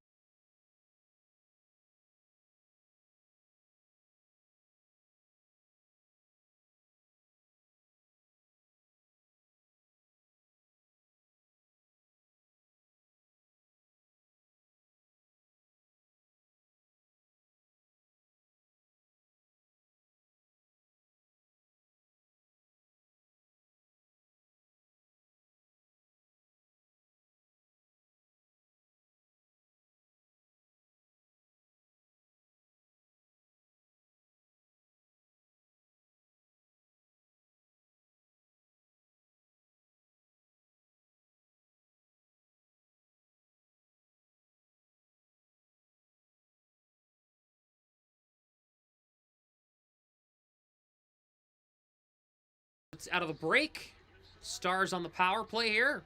[SPEAKER 1] It's out of the break. Stars on the power play here.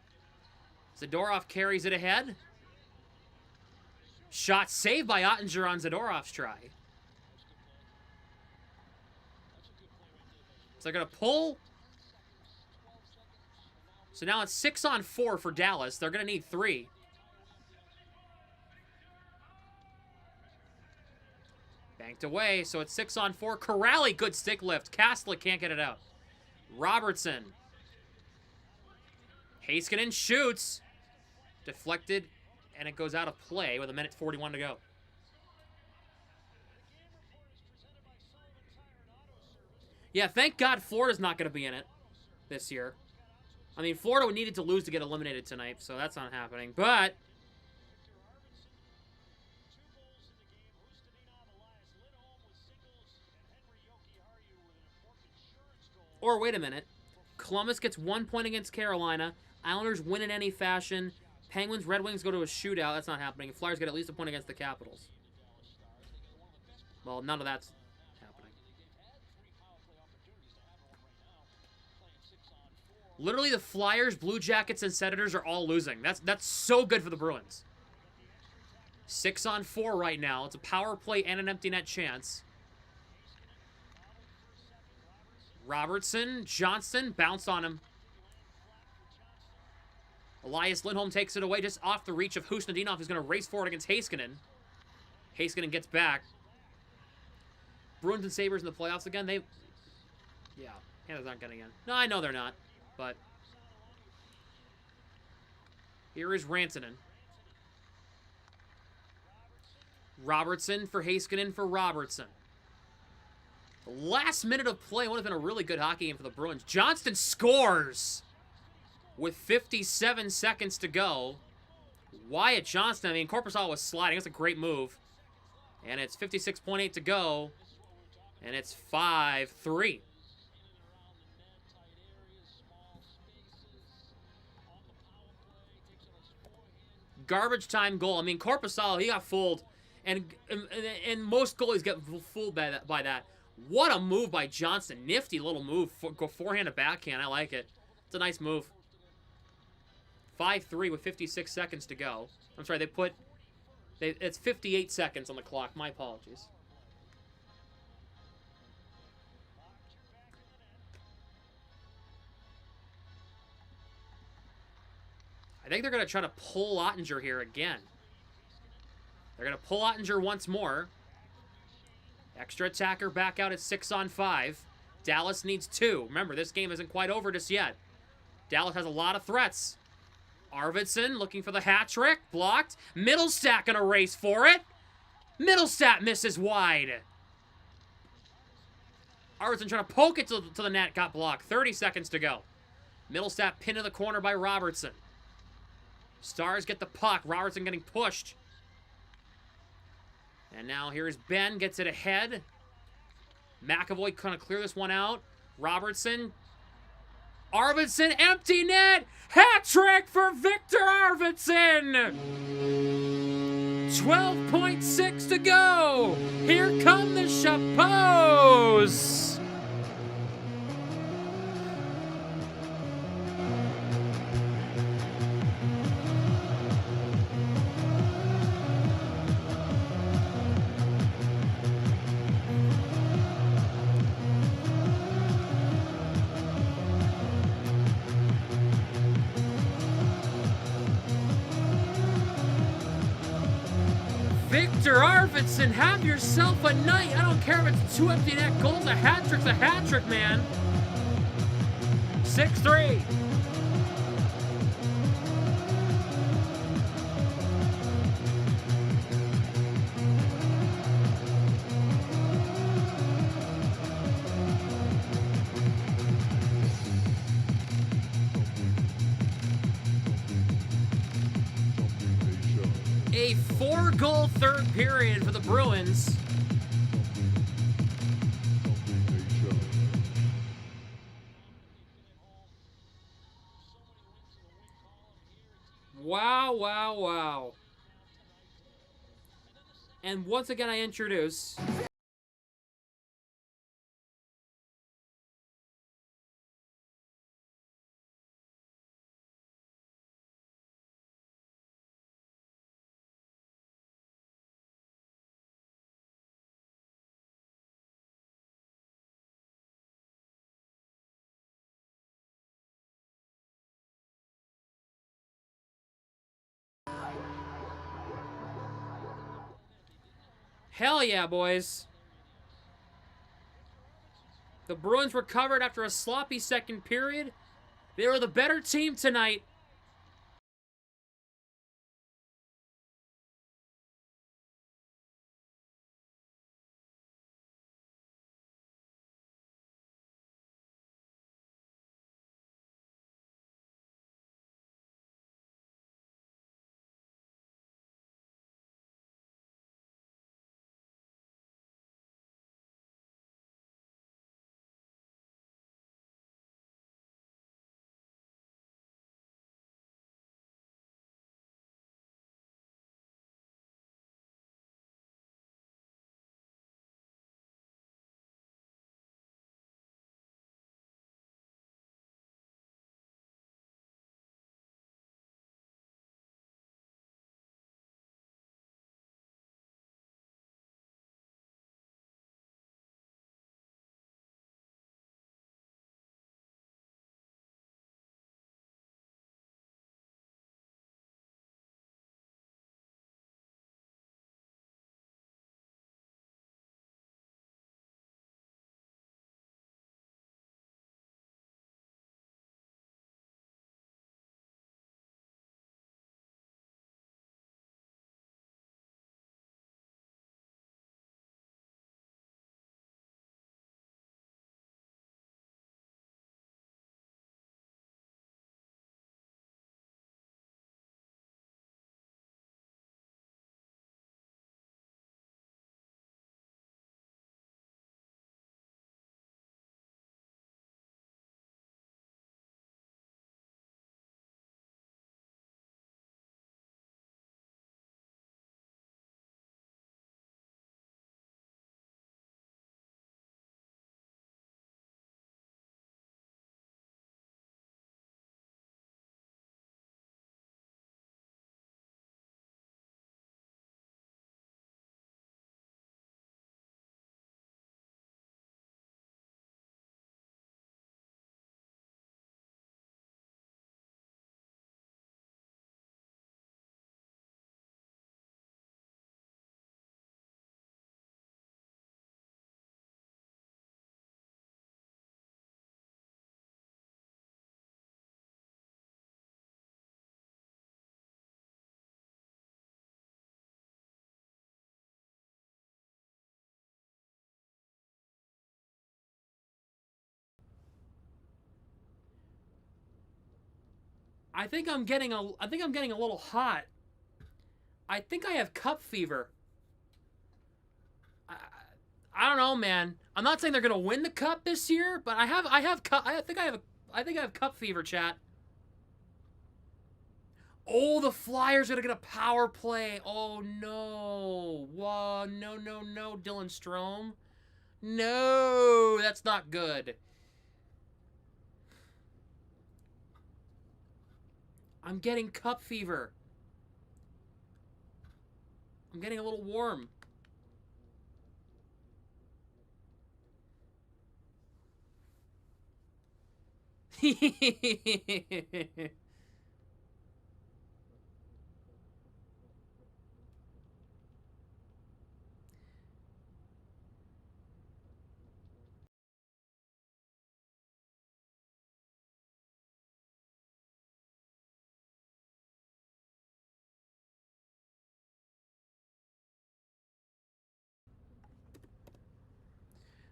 [SPEAKER 1] Zadorov carries it ahead. Shot saved by Ottinger on Zadorov's try. So they're going to pull. So now it's 6-on-4 for Dallas. They're going to need 3. Banked away, so it's 6-on-4. Corrali, good stick lift. Kastlik can't get it out. Robertson. Heiskanen shoots. Deflected, and it goes out of play with 1:41 to go. Yeah, thank God Florida's not going to be in it this year. I mean, Florida needed to lose to get eliminated tonight, so that's not happening. But or wait a minute. Columbus gets 1 point against Carolina. Islanders win in any fashion. Penguins, Red Wings go to a shootout. That's not happening. Flyers get at least a point against the Capitals. Well, none of that's happening. Literally, the Flyers, Blue Jackets, and Senators are all losing. That's so good for the Bruins. 6-on-4 right now. It's a power play and an empty net chance. Robertson, Johnston, bounced on him. Elias Lindholm takes it away just off the reach of Husnudinov, who's going to race forward against Heiskanen. Heiskanen gets back. Bruins and Sabres in the playoffs again. Yeah, Canada's not getting in. No, I know they're not, but here is Rantanen. Robertson for Heiskanen for Robertson. The last minute of play would have been a really good hockey game for the Bruins. Johnston scores with 57 seconds to go. Wyatt Johnston, I mean, Korpisalo was sliding. That's a great move. And it's 56.8 to go. And it's 5-3. Garbage time goal. I mean, Korpisalo, he got fooled. And most goalies get fooled by that. What a move by Johnston. Nifty little move. Go forehand to backhand. I like it. It's a nice move. 5-3 with 56 seconds to go. I'm sorry, it's 58 seconds on the clock. My apologies. I think they're going to try to pull Ottinger here again. They're going to pull Ottinger once more. Extra attacker back out at 6-on-5. Dallas needs 2. Remember, this game isn't quite over just yet. Dallas has a lot of threats. Arvidsson looking for the hat trick. Blocked. Middlestat gonna race for it. Middlestat misses wide. Arvidsson trying to poke it to the net. Got blocked. 30 seconds to go. Middlestat pinned in the corner by Robertson. Stars get the puck. Robertson getting pushed. And now here's Ben. Gets it ahead. McAvoy kind of clear this one out. Robertson. Arvidsson, empty net. Hat trick for Victor Arvidsson. 12.6 to go. Here come the Chapeaus. Victor Arvidsson, have yourself a night. I don't care if it's 2 empty net goals. A hat trick, man. 6-3. A 4-goal third period for the Bruins. Wow, wow, wow. And once again, I introduce... Hell yeah, boys. The Bruins recovered after a sloppy second period. They were the better team tonight. I think I'm getting a little hot. I think I have cup fever. I don't know, man. I'm not saying they're gonna win the cup this year, but I think I have cup fever, chat. Oh, the Flyers are gonna get a power play. Oh no. Whoa, no, Dylan Strome. No, that's not good. I'm getting cup fever. I'm getting a little warm.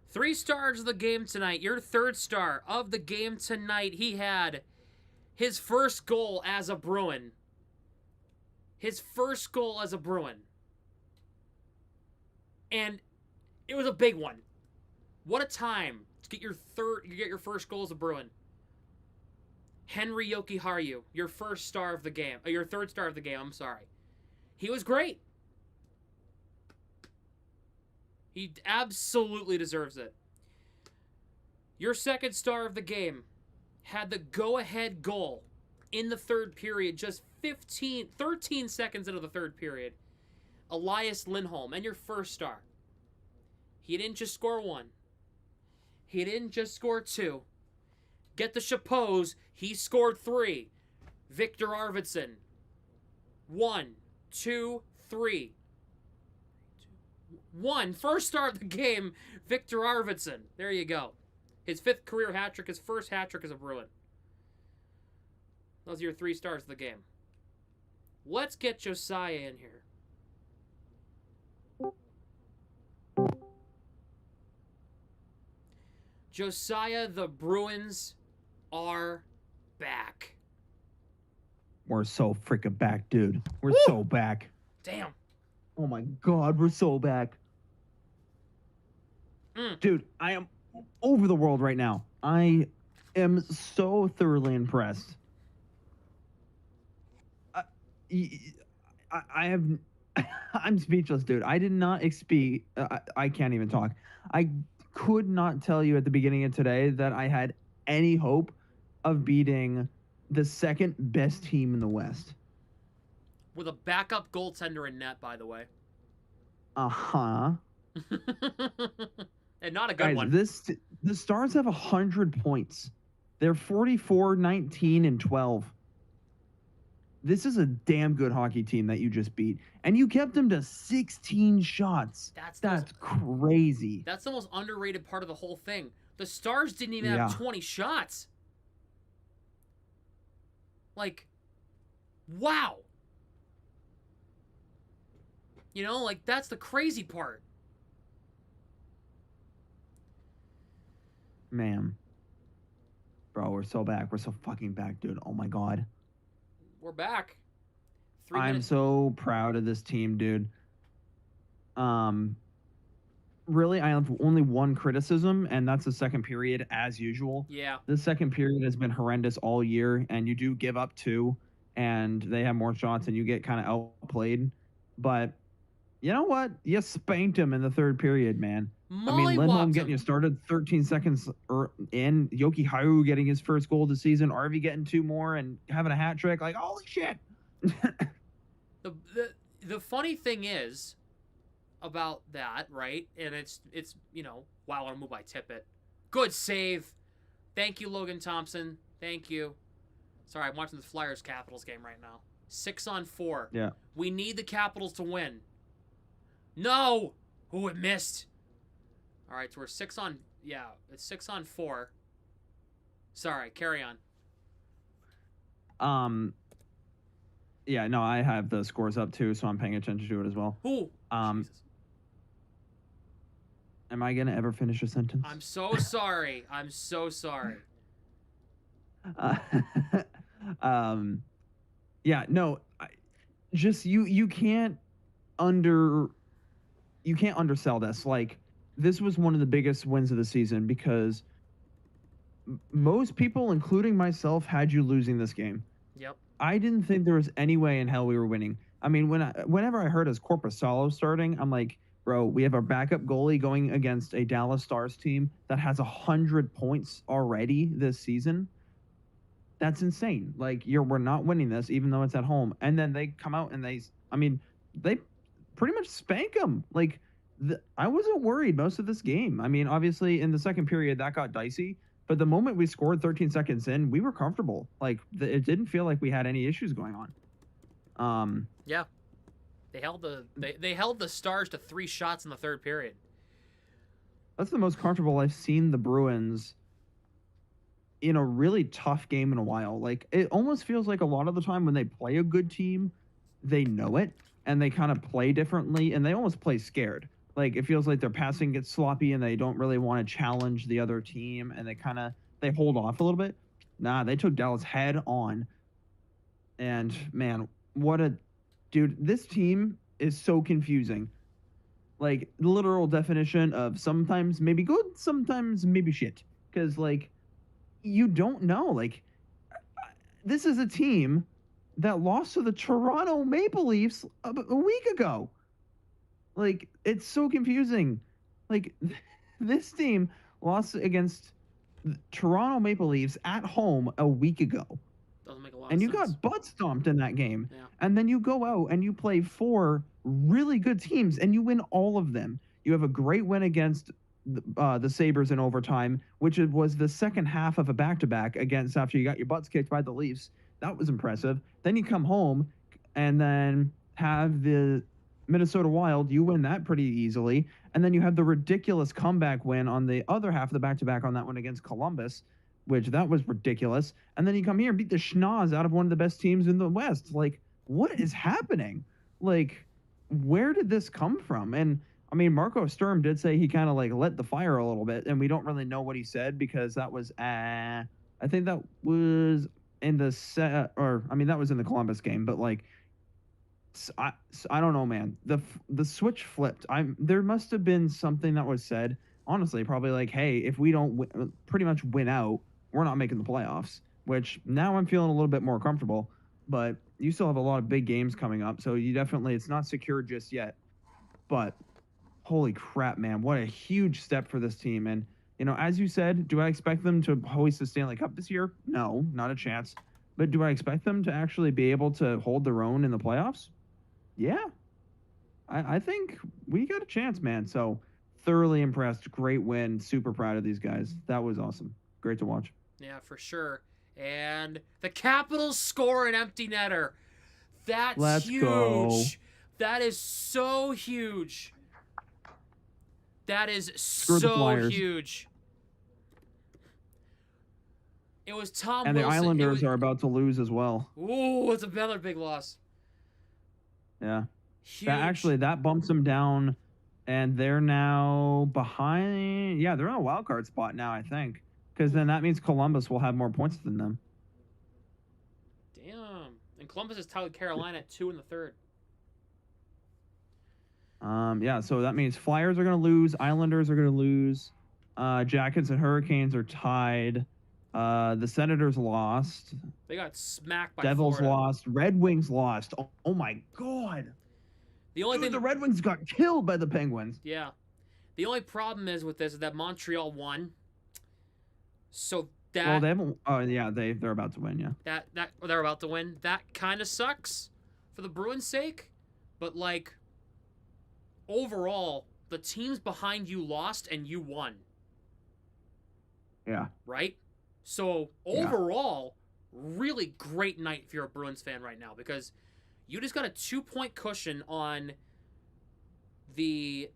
[SPEAKER 1] Three stars of the game tonight. Your third star of the game tonight. He had his first goal as a Bruin. His first goal as a Bruin. And it was a big one. What a time to get your first goal as a Bruin. Henry Jokiharju, your first star of the game. Your third star of the game, I'm sorry. He was great. He absolutely deserves it. Your second star of the game had the go-ahead goal in the third period, just 13 seconds into the third period. Elias Lindholm, and your first star. He didn't just score one. He didn't just score two. Get the chapeaus, he scored three. Victor Arvidsson. 1, 2, 3. First star of the game, Victor Arvidsson. There you go. His 5th career hat trick, his first hat trick as a Bruin. Those are your 3 stars of the game. Let's get Josiah in here. Josiah, the Bruins are back.
[SPEAKER 7] We're so freaking back, dude. We're so back.
[SPEAKER 1] Damn.
[SPEAKER 7] Oh my God, we're so back. Dude, I am over the world right now. I am so thoroughly impressed. I have... I'm speechless, dude. I did not expect... I can't even talk. I could not tell you at the beginning of today that I had any hope of beating the second best team in the West.
[SPEAKER 1] With a backup goaltender in net, by the way.
[SPEAKER 7] Uh-huh.
[SPEAKER 1] And not a good
[SPEAKER 7] Guys,
[SPEAKER 1] one.
[SPEAKER 7] the Stars have 100 points. They're 44, 19, and 12. This is a damn good hockey team that you just beat. And you kept them to 16 shots. That's crazy.
[SPEAKER 1] That's the most underrated part of the whole thing. The Stars didn't even have 20 shots. Like, wow. You know, like, that's the crazy part.
[SPEAKER 7] Man. Bro, we're so back. We're so fucking back, dude. Oh my God.
[SPEAKER 1] We're back. 3
[SPEAKER 7] I'm
[SPEAKER 1] minutes.
[SPEAKER 7] so proud of this team, dude. Really, I have only one criticism, and that's the second period, as usual.
[SPEAKER 1] Yeah.
[SPEAKER 7] The second period has been horrendous all year, and you do give up 2, and they have more shots, and you get kind of outplayed. But you know what? You spanked them in the third period, man. I mean, Lindholm getting you started 13 seconds in. Yoki Haru getting his first goal of the season. RV getting 2 more and having a hat trick. Like, holy shit.
[SPEAKER 1] The funny thing is about that, right? And it's you know, wow, on a move by Tippett. Good save. Thank you, Logan Thompson. Thank you. Sorry, I'm watching the Flyers Capitals game right now. 6-on-4.
[SPEAKER 7] Yeah.
[SPEAKER 1] We need the Capitals to win. No! Ooh, it missed. All right, so we're 6-on... Yeah, it's 6-on-4. Sorry, carry on.
[SPEAKER 7] Yeah, no, I have the scores up too, so I'm paying attention to it as well.
[SPEAKER 1] Ooh, Jesus.
[SPEAKER 7] Am I gonna ever finish a sentence?
[SPEAKER 1] I'm so sorry. I'm so sorry.
[SPEAKER 7] Yeah, no, just you can't undersell this. Like, this was one of the biggest wins of the season because most people, including myself, had you losing this game.
[SPEAKER 1] Yep.
[SPEAKER 7] I didn't think there was any way in hell we were winning. I mean, whenever I heard as Corpusalo starting, I'm like, bro, we have our backup goalie going against a Dallas Stars team that has 100 points already this season. That's insane. Like, we're not winning this, even though it's at home. And then they come out and they pretty much spank them. Like, I wasn't worried most of this game. I mean, obviously, in the second period, that got dicey. But the moment we scored 13 seconds in, we were comfortable. Like, it didn't feel like we had any issues going on.
[SPEAKER 1] Yeah. They held the Stars to 3 shots in the third period.
[SPEAKER 7] That's the most comfortable I've seen the Bruins in a really tough game in a while. Like, it almost feels like a lot of the time when they play a good team, they know it, and they kind of play differently, and they almost play scared. Like, it feels like their passing gets sloppy, and they don't really want to challenge the other team, and they hold off a little bit. Nah, they took Dallas head on. And, man, dude, this team is so confusing. Like, the literal definition of sometimes maybe good, sometimes maybe shit. Because, like, you don't know. Like, this is a team that lost to the Toronto Maple Leafs a week ago. Like, it's so confusing. Like, this team lost against the Toronto Maple Leafs at home a week ago.
[SPEAKER 1] Doesn't make a lot
[SPEAKER 7] And
[SPEAKER 1] of
[SPEAKER 7] you
[SPEAKER 1] sense.
[SPEAKER 7] got butt stomped in that game.
[SPEAKER 1] Yeah.
[SPEAKER 7] And then you go out and you play 4 really good teams and you win all of them. You have a great win against the Sabres in overtime, which was the second half of a back-to-back against after you got your butts kicked by the Leafs. That was impressive. Then you come home and then have the Minnesota Wild, you win that pretty easily. And then you have the ridiculous comeback win on the other half of the back-to-back on that one against Columbus, which that was ridiculous. And then you come here and beat the schnoz out of one of the best teams in the West. Like, what is happening? Like, where did this come from? And I mean, Marco Sturm did say he kind of like lit the fire a little bit, and we don't really know what he said because that was, I think that was in the set, or I mean, that was in the Columbus game, but like, I don't know, man. The switch flipped. There must have been something that was said. Honestly, probably like, hey, if we don't pretty much win out, we're not making the playoffs. Which now I'm feeling a little bit more comfortable, but you still have a lot of big games coming up, so you definitely it's not secure just yet. But holy crap, man, what a huge step for this team. And you know, as you said, do I expect them to hoist the Stanley Cup this year? No, not a chance. But do I expect them to actually be able to hold their own in the playoffs? Yeah, I think we got a chance, man. So thoroughly impressed. Great win. Super proud of these guys. That was awesome. Great to watch.
[SPEAKER 1] Yeah, for sure. And the Capitals score an empty netter. That's
[SPEAKER 7] Let's
[SPEAKER 1] huge.
[SPEAKER 7] go.
[SPEAKER 1] That is so huge. That is
[SPEAKER 7] Screw the
[SPEAKER 1] so
[SPEAKER 7] Flyers.
[SPEAKER 1] huge. It was Tom
[SPEAKER 7] And
[SPEAKER 1] Wilson.
[SPEAKER 7] the Islanders are about to lose as well.
[SPEAKER 1] Ooh, it's another big loss.
[SPEAKER 7] Yeah.
[SPEAKER 1] Huge.
[SPEAKER 7] That bumps them down, and they're now behind. Yeah, they're in a wild card spot now, I think, because then that means Columbus will have more points than them.
[SPEAKER 1] Damn. And Columbus is tied with Carolina at 2 in the third.
[SPEAKER 7] Yeah, so that means Flyers are going to lose, Islanders are going to lose, Jackets and Hurricanes are tied, the Senators lost,
[SPEAKER 1] They got smacked by
[SPEAKER 7] Devils
[SPEAKER 1] Florida.
[SPEAKER 7] lost, Red Wings lost. Oh my God.
[SPEAKER 1] The only
[SPEAKER 7] Dude,
[SPEAKER 1] thing
[SPEAKER 7] the Red Wings got killed by the Penguins.
[SPEAKER 1] Yeah. The only problem is with this is that Montreal won. So that
[SPEAKER 7] Well, they haven't. Oh yeah, they're about to win. Yeah.
[SPEAKER 1] that they're about to win. That kind of sucks for the Bruins' sake, but like overall, the teams behind you lost and you won,
[SPEAKER 7] Yeah.
[SPEAKER 1] right? So
[SPEAKER 7] Yeah.
[SPEAKER 1] overall, really great night if you're a Bruins fan right now because you just got a 2-point cushion on the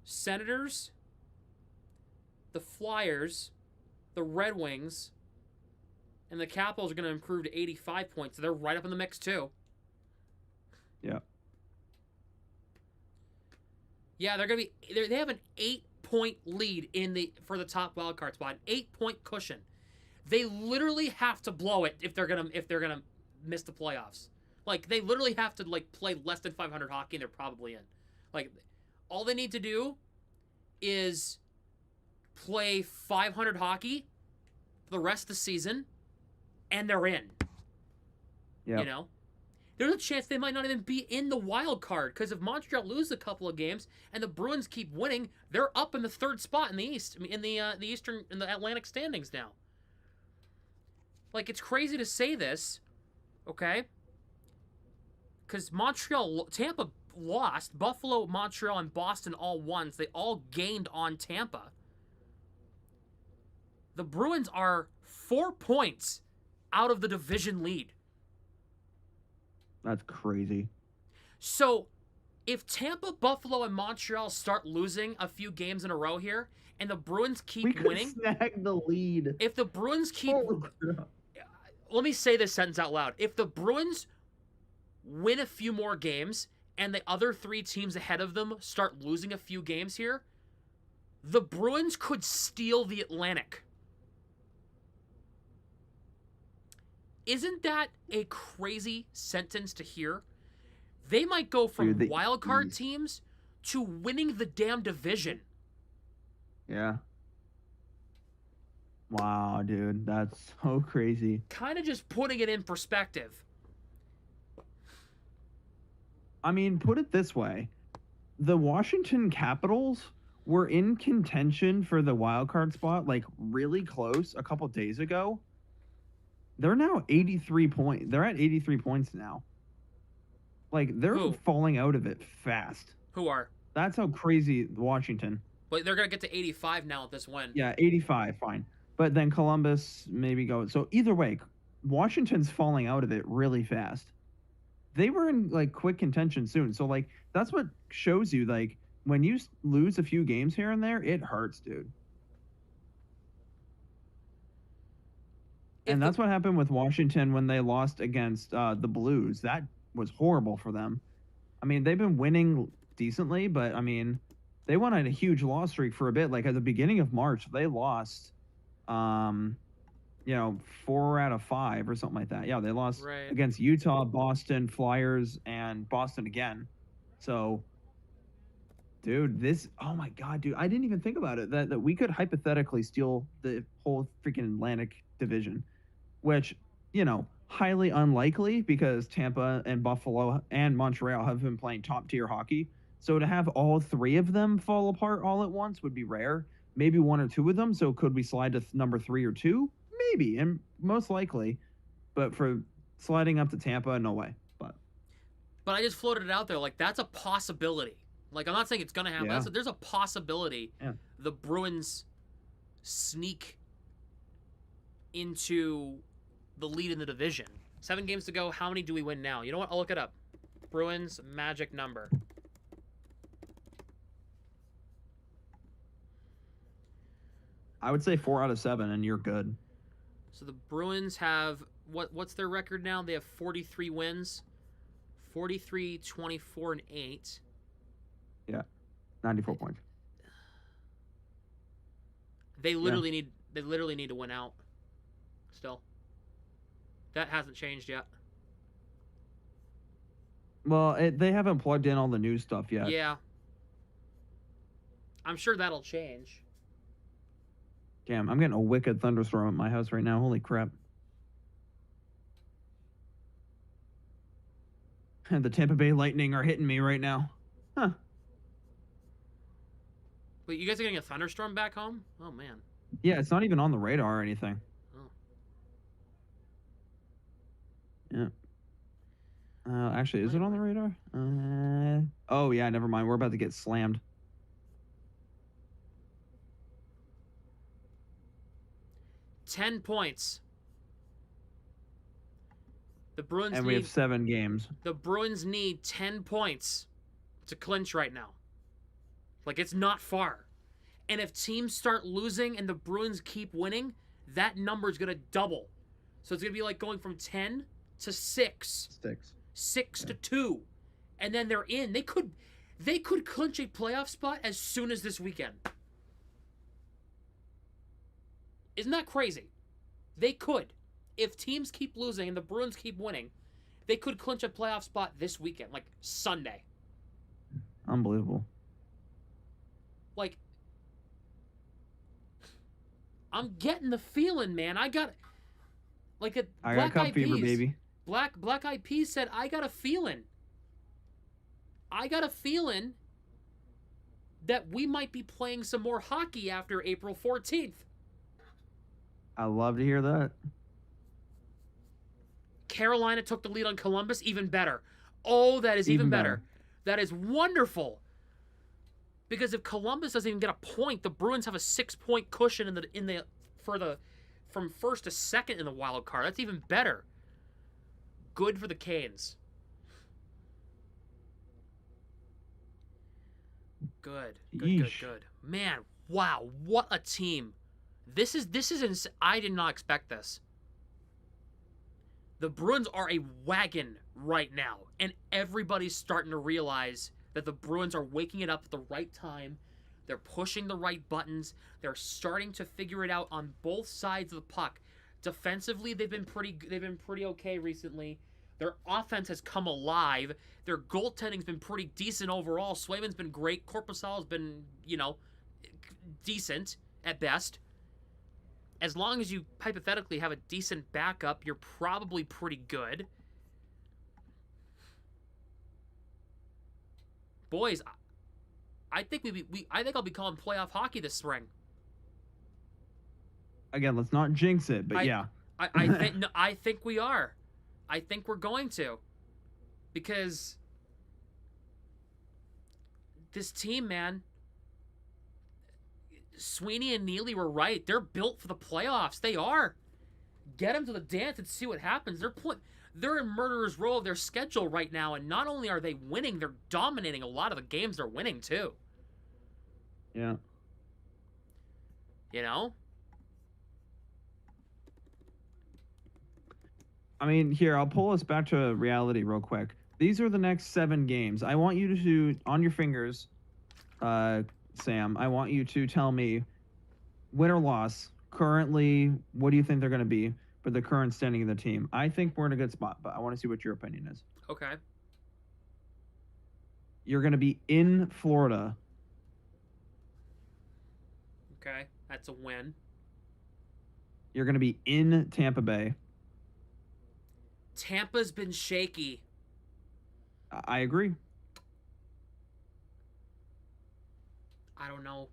[SPEAKER 1] Senators, the Flyers, the Red Wings, and the Capitals are going to improve to 85 points. So they're right up in the mix too.
[SPEAKER 7] Yeah.
[SPEAKER 1] Yeah, they're going to be. They have an 8-point lead for the top wild card spot. An 8-point cushion. They literally have to blow it if they're gonna miss the playoffs. Like they literally have to like play less than 500 hockey and they're probably in. Like all they need to do is play 500 hockey for the rest of the season, and they're in.
[SPEAKER 7] Yeah.
[SPEAKER 1] You know, there's a chance they might not even be in the wild card because if Montreal loses a couple of games and the Bruins keep winning, they're up in the third spot in the East. I mean, in the Atlantic standings now. Like it's crazy to say this, okay? Because Tampa lost. Buffalo, Montreal, and Boston all won. So they all gained on Tampa. The Bruins are 4 points out of the division lead.
[SPEAKER 7] That's crazy.
[SPEAKER 1] So if Tampa, Buffalo, and Montreal start losing a few games in a row here, and the Bruins
[SPEAKER 7] We
[SPEAKER 1] keep
[SPEAKER 7] could
[SPEAKER 1] winning,
[SPEAKER 7] snag the lead.
[SPEAKER 1] if the Bruins keep...
[SPEAKER 7] Holy crap.
[SPEAKER 1] Let me say this sentence out loud. If the Bruins win a few more games and the other 3 teams ahead of them start losing a few games here, the Bruins could steal the Atlantic. Isn't that a crazy sentence to hear? They might go from
[SPEAKER 7] Dude, the
[SPEAKER 1] wild card
[SPEAKER 7] East.
[SPEAKER 1] teams to winning the damn division.
[SPEAKER 7] Yeah. Wow, dude, that's so crazy.
[SPEAKER 1] Kind of just putting it in perspective.
[SPEAKER 7] I mean, put it this way. The Washington Capitals were in contention for the wild card spot, like really close a couple days ago. They're now 83 points. They're at 83 points now. Like, they're
[SPEAKER 1] Who?
[SPEAKER 7] falling out of it fast.
[SPEAKER 1] Who are?
[SPEAKER 7] That's how crazy Washington.
[SPEAKER 1] But they're going to get to 85 now with this win.
[SPEAKER 7] Yeah, 85, fine. But then Columbus maybe go. So either way, Washington's falling out of it really fast. they were in like quick contention soon. So like that's what shows you like when you lose a few games here and there, it hurts, dude. And that's what happened with Washington when they lost against the Blues. That was horrible for them. I mean, they've been winning decently, but I mean, they went on a huge loss streak for a bit. Like at the beginning of March, they lost, 4 out of 5 or something like that. Yeah, they lost against Utah, Boston, Flyers, and Boston again. So, dude, oh my God, dude, I didn't even think about it that we could hypothetically steal the whole freaking Atlantic division, which, highly unlikely because Tampa and Buffalo and Montreal have been playing top tier hockey. So to have all 3 of them fall apart all at once would be rare. Maybe 1 or 2 of them. So could we slide to number 3 or 2? Maybe, and most likely. But for sliding up to Tampa, no way. But
[SPEAKER 1] I just floated it out there. Like, that's a possibility. Like, I'm not saying it's going to happen.
[SPEAKER 7] Yeah.
[SPEAKER 1] There's a possibility
[SPEAKER 7] Yeah.
[SPEAKER 1] the Bruins sneak into the lead in the division. 7 games to go. How many do we win now? You know what? I'll look it up. Bruins magic number.
[SPEAKER 7] I would say 4 out of 7, and you're good.
[SPEAKER 1] So the Bruins have what's their record now? They have 43 wins. 43, 24, and 8.
[SPEAKER 7] Yeah. 94 points.
[SPEAKER 1] They literally need to win out. Still. That hasn't changed yet.
[SPEAKER 7] Well, they haven't plugged in all the new stuff yet.
[SPEAKER 1] Yeah. I'm sure that'll change.
[SPEAKER 7] Damn, I'm getting a wicked thunderstorm at my house right now. Holy crap. And the Tampa Bay Lightning are hitting me right now. Huh.
[SPEAKER 1] Wait, you guys are getting a thunderstorm back home? Oh, man.
[SPEAKER 7] Yeah, it's not even on the radar or anything.
[SPEAKER 1] Oh.
[SPEAKER 7] Yeah. Actually, is it on the radar? Oh, yeah, never mind. We're about to get slammed.
[SPEAKER 1] $10 points. The Bruins
[SPEAKER 7] And we have 7 games.
[SPEAKER 1] The Bruins need 10 points to clinch right now. Like, it's not far. And if teams start losing and the Bruins keep winning, that number is going to double. So it's going to be like going from 10 to 6. 6 to 2. And then they're in. They could clinch a playoff spot as soon as this weekend. Isn't that crazy? They could. If teams keep losing and the Bruins keep winning, they could clinch a playoff spot this weekend, like Sunday.
[SPEAKER 7] Unbelievable.
[SPEAKER 1] Like, I'm getting the feeling, man. I got
[SPEAKER 7] cup fever, baby.
[SPEAKER 1] Black Eyed Peas said, I got a feeling. I got a feeling that we might be playing some more hockey after April 14th.
[SPEAKER 7] I love to hear that.
[SPEAKER 1] Carolina took the lead on Columbus, even better. Oh, that is even better. That is wonderful. Because if Columbus doesn't even get a point, the Bruins have a 6-point cushion from first to second in the wild card. That's even better. Good for the Canes. Good. Man, wow, what a team. This is I did not expect this. The Bruins are a wagon right now, and everybody's starting to realize that the Bruins are waking it up at the right time. They're pushing the right buttons. They're starting to figure it out on both sides of the puck. Defensively, they've been pretty okay recently. Their offense has come alive. Their goaltending's been pretty decent overall. Swayman's been great. Korpisalo's been, decent at best. As long as you hypothetically have a decent backup, you're probably pretty good. Boys, I think I'll be calling playoff hockey this spring.
[SPEAKER 7] Again, let's not jinx it, but yeah.
[SPEAKER 1] I think we are. I think we're going to. Because this team, man, Sweeney and Neely were right. They're built for the playoffs. They are. Get them to the dance and see what happens. they're in murderer's row of their schedule right now, and not only are they winning, they're dominating a lot of the games they're winning too.
[SPEAKER 7] Yeah.
[SPEAKER 1] You know?
[SPEAKER 7] I mean, here, I'll pull us back to reality real quick. These are the next 7 games. I want you to, on your fingers, Sam, I want you to tell me win or loss. Currently, what do you think they're going to be for the current standing of the team? I think we're in a good spot, but I want to see what your opinion is.
[SPEAKER 1] Okay.
[SPEAKER 7] You're going to be in Florida.
[SPEAKER 1] Okay. That's a win.
[SPEAKER 7] You're going to be in Tampa Bay.
[SPEAKER 1] Tampa's been shaky.
[SPEAKER 7] I agree.
[SPEAKER 1] I don't know.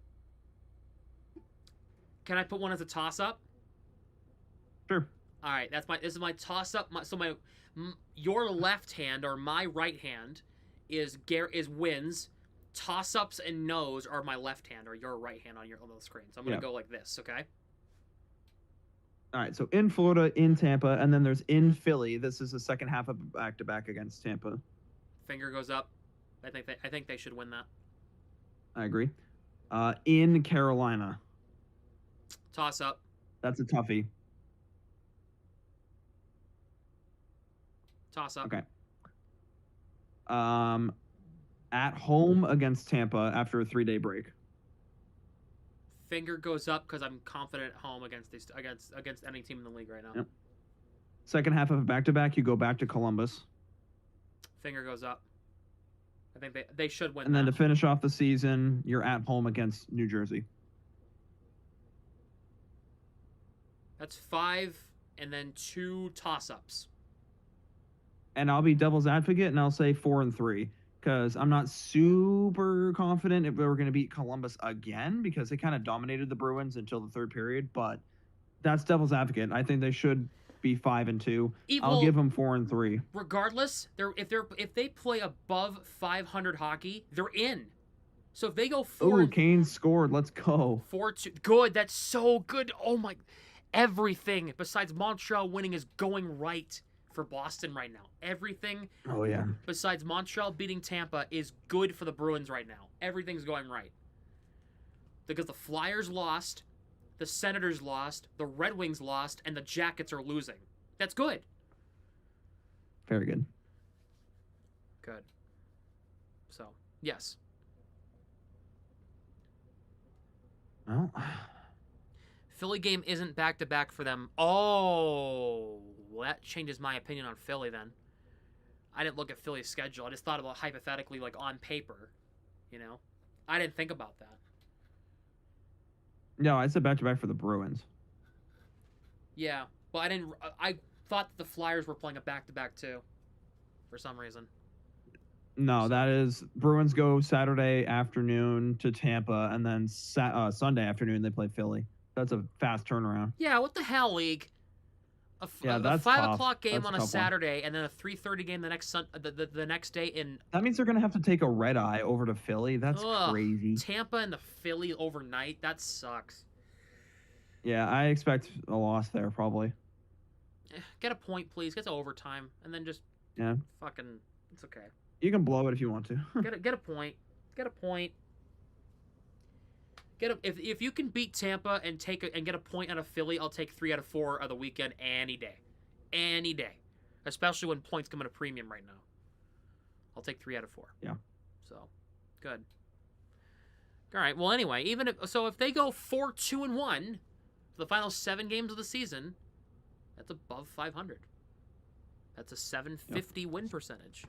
[SPEAKER 1] Can I put one as a toss-up?
[SPEAKER 7] Sure.
[SPEAKER 1] All right, this is my toss-up. Your left hand or my right hand is wins. Toss-ups and no's are my left hand or your right hand on the screen. So I'm gonna go like this, okay?
[SPEAKER 7] All right, so in Florida, in Tampa, and then there's in Philly. This is the second half of back-to-back against Tampa.
[SPEAKER 1] Finger goes up. I think they should win that.
[SPEAKER 7] I agree. In Carolina.
[SPEAKER 1] Toss up.
[SPEAKER 7] That's a toughie.
[SPEAKER 1] Toss up.
[SPEAKER 7] Okay. At home against Tampa after a 3-day break.
[SPEAKER 1] Finger goes up because I'm confident at home against any team in the league right now.
[SPEAKER 7] Yep. Second half of a back-to-back, you go back to Columbus.
[SPEAKER 1] Finger goes up. I think they should win.
[SPEAKER 7] And then to finish off the season, you're at home against New Jersey.
[SPEAKER 1] That's 5 and then 2 toss-ups.
[SPEAKER 7] And I'll be devil's advocate, and I'll say 4 and 3. Because I'm not super confident if we're going to beat Columbus again, because they kind of dominated the Bruins until the third period. But that's devil's advocate. I think they should be 5 and 2. I'll give them 4 and 3.
[SPEAKER 1] Regardless, if they play above 500 hockey, they're in. So if they go 4.
[SPEAKER 7] Oh, Kane scored. Let's go.
[SPEAKER 1] 4-2. Good. That's so good. Oh my! Everything besides Montreal winning is going right for Boston right now. Everything.
[SPEAKER 7] Oh yeah.
[SPEAKER 1] Besides Montreal beating Tampa is good for the Bruins right now. Everything's going right. Because the Flyers lost, the Senators lost, the Red Wings lost, and the Jackets are losing. That's good.
[SPEAKER 7] Very good.
[SPEAKER 1] Good. So, yes.
[SPEAKER 7] Well,
[SPEAKER 1] Philly game isn't back-to-back for them. Oh, well, that changes my opinion on Philly then. I didn't look at Philly's schedule. I just thought about hypothetically, like, on paper, you know? I didn't think about that.
[SPEAKER 7] no, I said back-to-back for the Bruins.
[SPEAKER 1] Yeah, well, I thought that the Flyers were playing a back-to-back too, for some reason.
[SPEAKER 7] No, that is Bruins go Saturday afternoon to Tampa, and then Sunday afternoon they play Philly. That's a fast turnaround.
[SPEAKER 1] Yeah, what the hell, league? A
[SPEAKER 7] that's
[SPEAKER 1] 5
[SPEAKER 7] tough.
[SPEAKER 1] o'clock game
[SPEAKER 7] That's
[SPEAKER 1] on
[SPEAKER 7] a
[SPEAKER 1] a
[SPEAKER 7] tough one.
[SPEAKER 1] Saturday, and then a 3:30 game the next day in
[SPEAKER 7] That means they're gonna have to take a red eye over to Philly. That's
[SPEAKER 1] Ugh,
[SPEAKER 7] crazy.
[SPEAKER 1] Tampa and the Philly overnight. That sucks.
[SPEAKER 7] Yeah, I expect a loss there probably.
[SPEAKER 1] Get a point, please. Get to overtime, and then just
[SPEAKER 7] Yeah,
[SPEAKER 1] fucking. It's okay.
[SPEAKER 7] you can blow it if you want to.
[SPEAKER 1] Get a point. Get a point. If you can beat Tampa and get a point out of Philly, I'll take 3 out of 4 of the weekend any day, especially when points come at a premium right now. I'll take 3 out of 4.
[SPEAKER 7] Yeah.
[SPEAKER 1] So, good. All right. Well, anyway, if they go 4-2-1 for the final 7 games of the season, that's above 500. That's a 750 win percentage.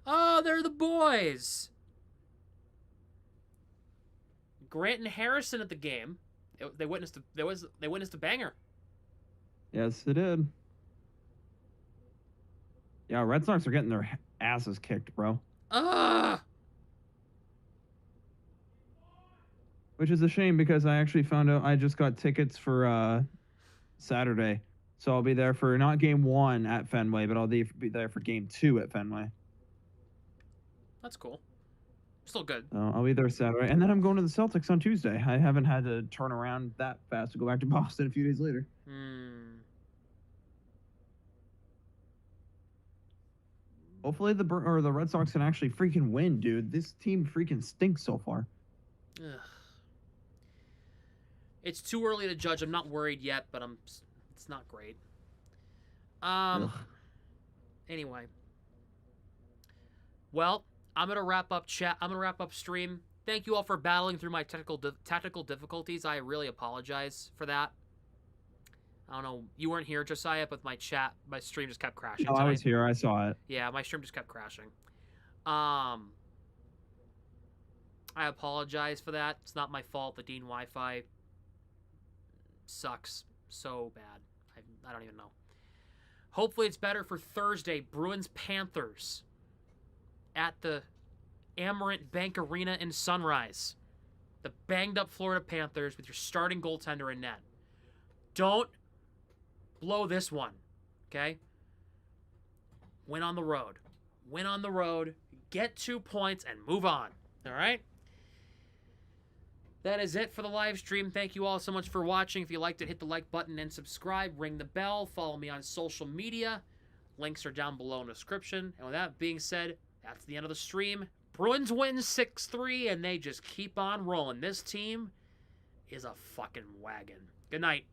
[SPEAKER 1] Oh, they're the boys. Grant and Harrison at the game. They witnessed a banger.
[SPEAKER 7] Yes, it did. Yeah, Red Sox are getting their asses kicked, bro. Which is a shame because I actually found out I just got tickets for Saturday. So I'll be there for not game 1 at Fenway, but I'll be there for game 2 at Fenway.
[SPEAKER 1] That's cool. Still good.
[SPEAKER 7] I'll be there Saturday. And then I'm going to the Celtics on Tuesday. I haven't had to turn around that fast to go back to Boston a few days later. Hopefully the Red Sox can actually freaking win, dude. This team freaking stinks so far.
[SPEAKER 1] Ugh. It's too early to judge. I'm not worried yet, but it's not great.
[SPEAKER 7] Ugh.
[SPEAKER 1] Anyway. Well, I'm going to wrap up chat. I'm going to wrap up stream. Thank you all for battling through my technical difficulties. I really apologize for that. I don't know. You weren't here, Josiah, but my stream just kept crashing.
[SPEAKER 7] No, I was here. I saw it.
[SPEAKER 1] Yeah, my stream just kept crashing. I apologize for that. It's not my fault. The Dean Wi-Fi sucks so bad. I don't even know. Hopefully it's better for Thursday. Bruins-Panthers at the Amerant Bank Arena in Sunrise. The banged-up Florida Panthers with your starting goaltender in net. Don't blow this one, okay? Win on the road. Win on the road. Get 2 points and move on, all right? That is it for the live stream. Thank you all so much for watching. If you liked it, hit the like button and subscribe. Ring the bell. Follow me on social media. Links are down below in the description. And with that being said, that's the end of the stream. Bruins win 6-3, and they just keep on rolling. This team is a fucking wagon. Good night.